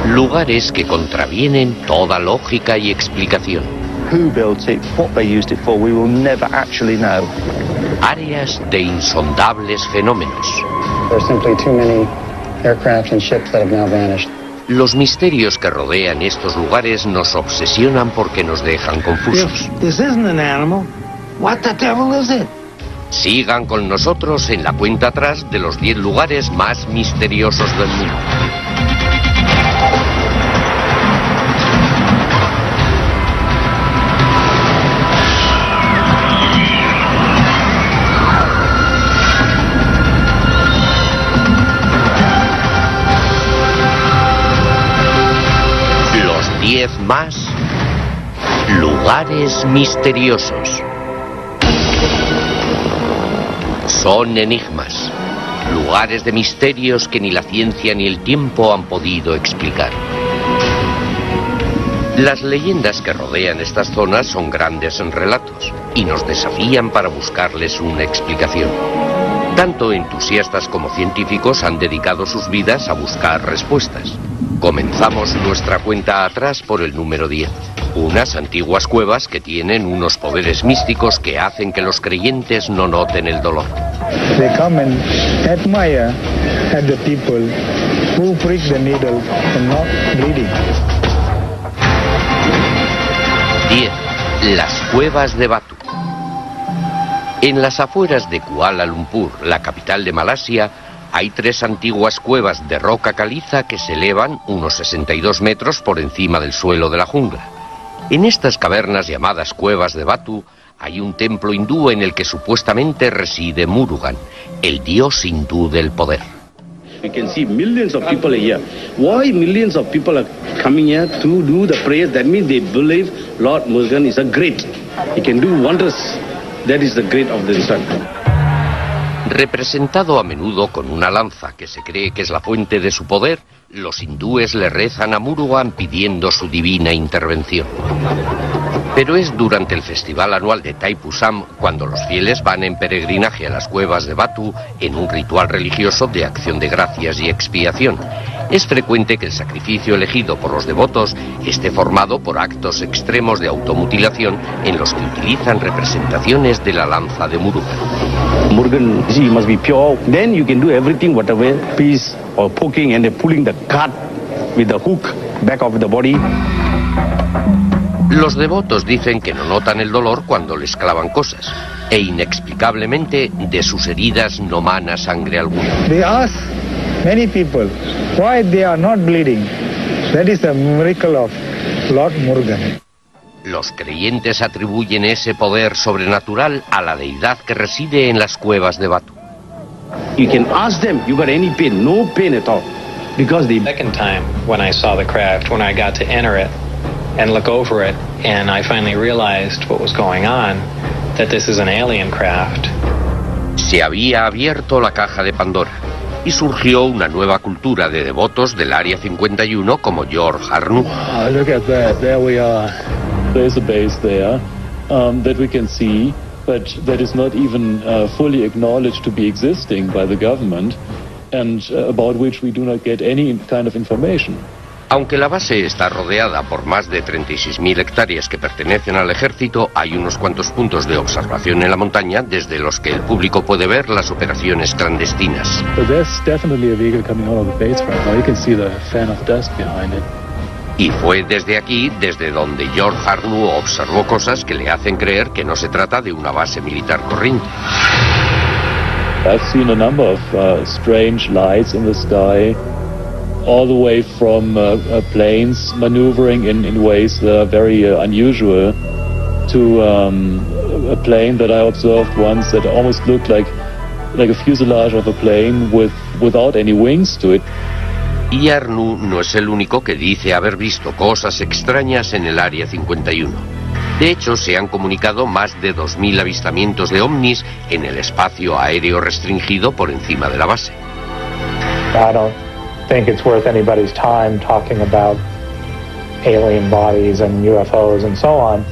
Lugares que contravienen toda lógica y explicación. Who built it, what they used it for, we will never actually know. Áreas de insondables fenómenos. There's simply too many aircraft and ships that have now vanished. Los misterios que rodean estos lugares nos obsesionan porque nos dejan confusos. If this isn't an animal, what the devil is it? Sigan con nosotros en la cuenta atrás de los 10 lugares más misteriosos del mundo. Los 10 más lugares misteriosos. Son enigmas, lugares de misterios que ni la ciencia ni el tiempo han podido explicar. Las leyendas que rodean estas zonas son grandes relatos y nos desafían para buscarles una explicación. Tanto entusiastas como científicos han dedicado sus vidas a buscar respuestas. Comenzamos nuestra cuenta atrás por el número 10. Unas antiguas cuevas que tienen unos poderes místicos que hacen que los creyentes no noten el dolor. They come and admire at the people who prick the needle and not bleeding. 10. Las cuevas de Batu. En las afueras de Kuala Lumpur, la capital de Malasia, hay 3 antiguas cuevas de roca caliza que se elevan unos 62 metros por encima del suelo de la jungla. En estas cavernas llamadas cuevas de Batu hay un templo hindú en el que supuestamente reside Murugan, el dios hindú del poder. We can see millions of people here. Why millions of people are coming here to do the prayers? That means they believe Lord Murugan is a great. He can do wonders. That is the great of the sun. Representado a menudo con una lanza que se cree que es la fuente de su poder, los hindúes le rezan a Murugan pidiendo su divina intervención. Pero es durante el festival anual de Thaipusam cuando los fieles van en peregrinaje a las cuevas de Batu en un ritual religioso de acción de gracias y expiación. Es frecuente que el sacrificio elegido por los devotos esté formado por actos extremos de automutilación en los que utilizan representaciones de la lanza de Murugan. Murugan, he must be pure. Then you can do everything, whatever piece or poking and pulling the cut with the hook back of the body. Los devotos dicen que no notan el dolor cuando les clavan cosas, e inexplicablemente de sus heridas no mana sangre alguna. They ask many people why they are not bleeding. That is a miracle of Lord Murugan. Los creyentes atribuyen ese poder sobrenatural a la deidad que reside en las cuevas de Batu. You can ask them, you got any pain? No pain at all. Because the second time when I saw the craft, when I got to enter it and look over it, and I finally realized what was going on, that this is an alien craft. Se había abierto la caja de Pandora y surgió una nueva cultura de devotos del Área 51 como George Arnoux. Wow, look at that, there we are. There's a base there that we can see, but that is not even fully acknowledged to be existing by the government, and about which we do not get any kind of information. Aunque la base está rodeada por más de 36.000 hectáreas que pertenecen al ejército, hay unos cuantos puntos de observación en la montaña desde los que el público puede ver las operaciones clandestinas. But there's definitely a vehicle coming out of the base right now. You can see the fan of dust behind it. Y fue desde aquí, desde donde George Arnoux observó cosas que le hacen creer que no se trata de una base militar corriente. I've seen a number of strange lights in the sky, all the way from planes maneuvering in ways that are very unusual, to a plane that I observed once that almost looked like a fuselage of a plane without any wings to it. Y Arnoux no es el único que dice haber visto cosas extrañas en el Área 51. De hecho, se han comunicado más de 2.000 avistamientos de ovnis en el espacio aéreo restringido por encima de la base. I don't think it's worth anybody's time talking about alien bodies and UFOs and so on.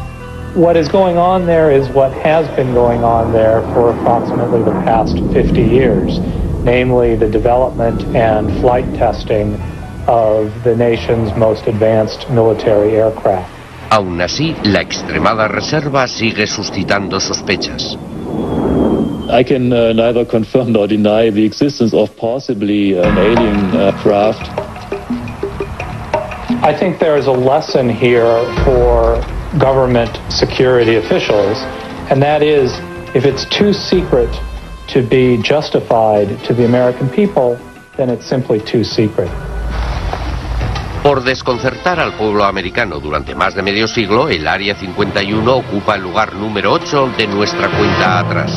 What is going on there is what has been going on there for approximately the past 50 years. Namely the development and flight testing of the nation's most advanced military aircraft. Aún así, la extremada reserva sigue suscitando sospechas. I can neither confirm nor deny the existence of possibly an alien craft. I think there is a lesson here for government security officials, and that is, if it's too secret to be justified to the American people, then it's simply too secret. Por desconcertar al pueblo americano durante más de medio siglo, el Área 51 ocupa el lugar número 8 de nuestra cuenta atrás.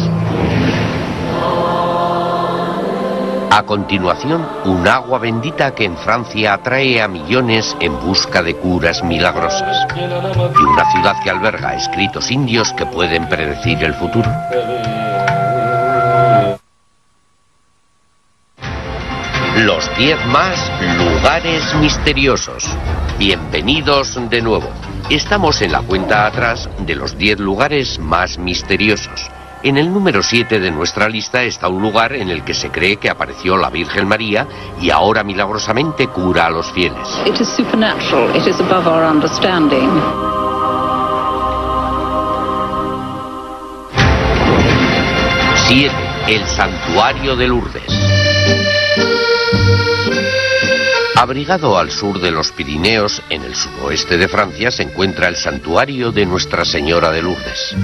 A continuación, un agua bendita que en Francia atrae a millones en busca de curas milagrosas. Y una ciudad que alberga escritos indios que pueden predecir el futuro. Los 10 más lugares misteriosos. Bienvenidos de nuevo. Estamos en la cuenta atrás de los 10 lugares más misteriosos. En el número 7 de nuestra lista está un lugar en el que se cree que apareció la Virgen María y ahora milagrosamente cura a los fieles. It is supernatural. It is above our understanding. 7. El Santuario de Lourdes. Abrigado al sur de los Pirineos, en el suroeste de Francia, se encuentra el santuario de Nuestra Señora de Lourdes.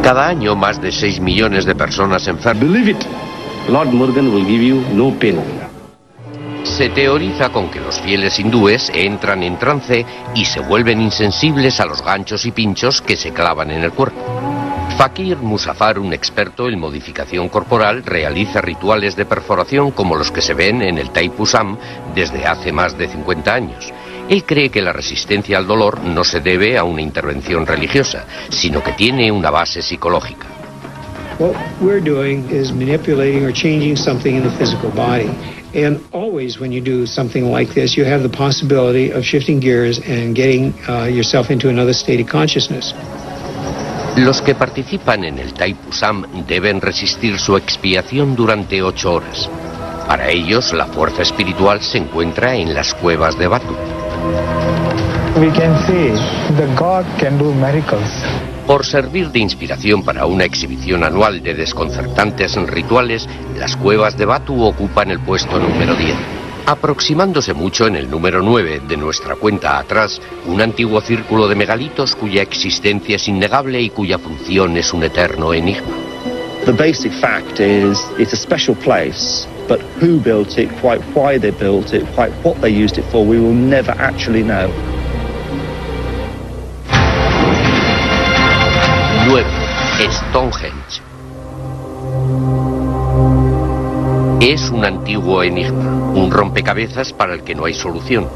Cada año más de 6 millones de personas enferman. Believe it, Lord Murugan will give you no pain. Se teoriza con que los fieles hindúes entran en trance y se vuelven insensibles a los ganchos y pinchos que se clavan en el cuerpo. Fakir Musafar, un experto en modificación corporal, realiza rituales de perforación como los que se ven en el Thaipusam desde hace más de 50 años. Él cree que la resistencia al dolor no se debe a una intervención religiosa, sino que tiene una base psicológica. What we're doing is manipulating or changing something in the physical body. And always when you do something like this, you have the possibility of shifting gears and getting yourself into another state of consciousness. Los que participan en el Thaipusam deben resistir su expiación durante 8 horas. Para ellos, la fuerza espiritual se encuentra en las cuevas de Batu. We can see the God can do miracles. Por servir de inspiración para una exhibición anual de desconcertantes rituales, las cuevas de Batu ocupan el puesto número 10. Aproximándose mucho en el número 9 de nuestra cuenta atrás, un antiguo círculo de megalitos cuya existencia es innegable y cuya función es un eterno enigma. The basic fact is it's a special place, but who built it, quite why they built it, quite what they used it for, we will never actually know. 9. Stonehenge. Es un antiguo enigma, un rompecabezas para el que no hay solución.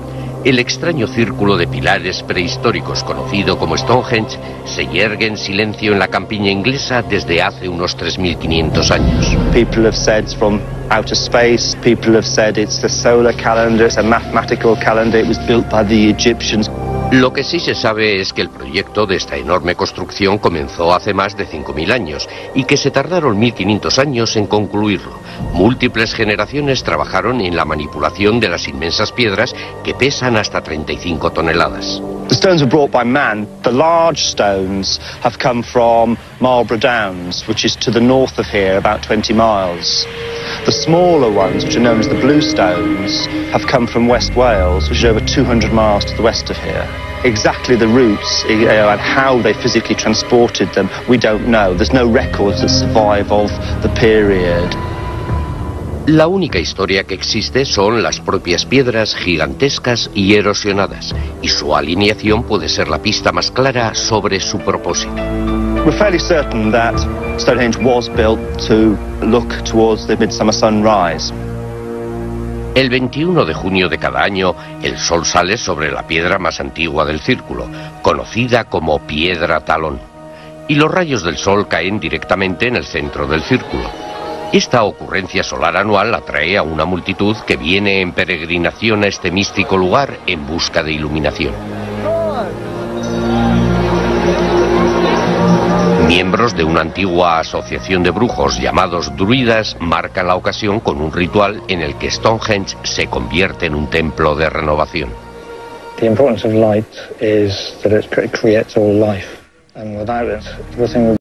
El extraño círculo de pilares prehistóricos conocido como Stonehenge se yergue en silencio en la campiña inglesa desde hace unos 3.500 años. People have said it's from outer space, people have said it's the solar calendar, it's a mathematical calendar, it was built by the Egyptians. Lo que sí se sabe es que el proyecto de esta enorme construcción comenzó hace más de 5.000 años y que se tardaron 1.500 años en concluirlo. Múltiples generaciones trabajaron en la manipulación de las inmensas piedras que pesan hasta 35 toneladas. The stones were brought by man. The large stones have come from Marlborough Downs, which is to the north of here, about 20 miles. The smaller ones, which are known as the blue stones, have come from West Wales, which is over 200 miles to the west of here. Exactly the routes and how they physically transported them, we don't know. There's no records that survive of the period. La única historia que existe son las propias piedras gigantescas y erosionadas, y su alineación puede ser la pista más clara sobre su propósito. We're fairly certain that Stonehenge was built to look towards the midsummer sunrise. El 21 de junio de cada año, el sol sale sobre la piedra más antigua del círculo, conocida como Piedra Talón, y los rayos del sol caen directamente en el centro del círculo. Esta ocurrencia solar anual atrae a una multitud que viene en peregrinación a este místico lugar en busca de iluminación. Miembros de una antigua asociación de brujos llamados druidas marcan la ocasión con un ritual en el que Stonehenge se convierte en un templo de renovación. The importance of light is that it creates all life, and without it, everything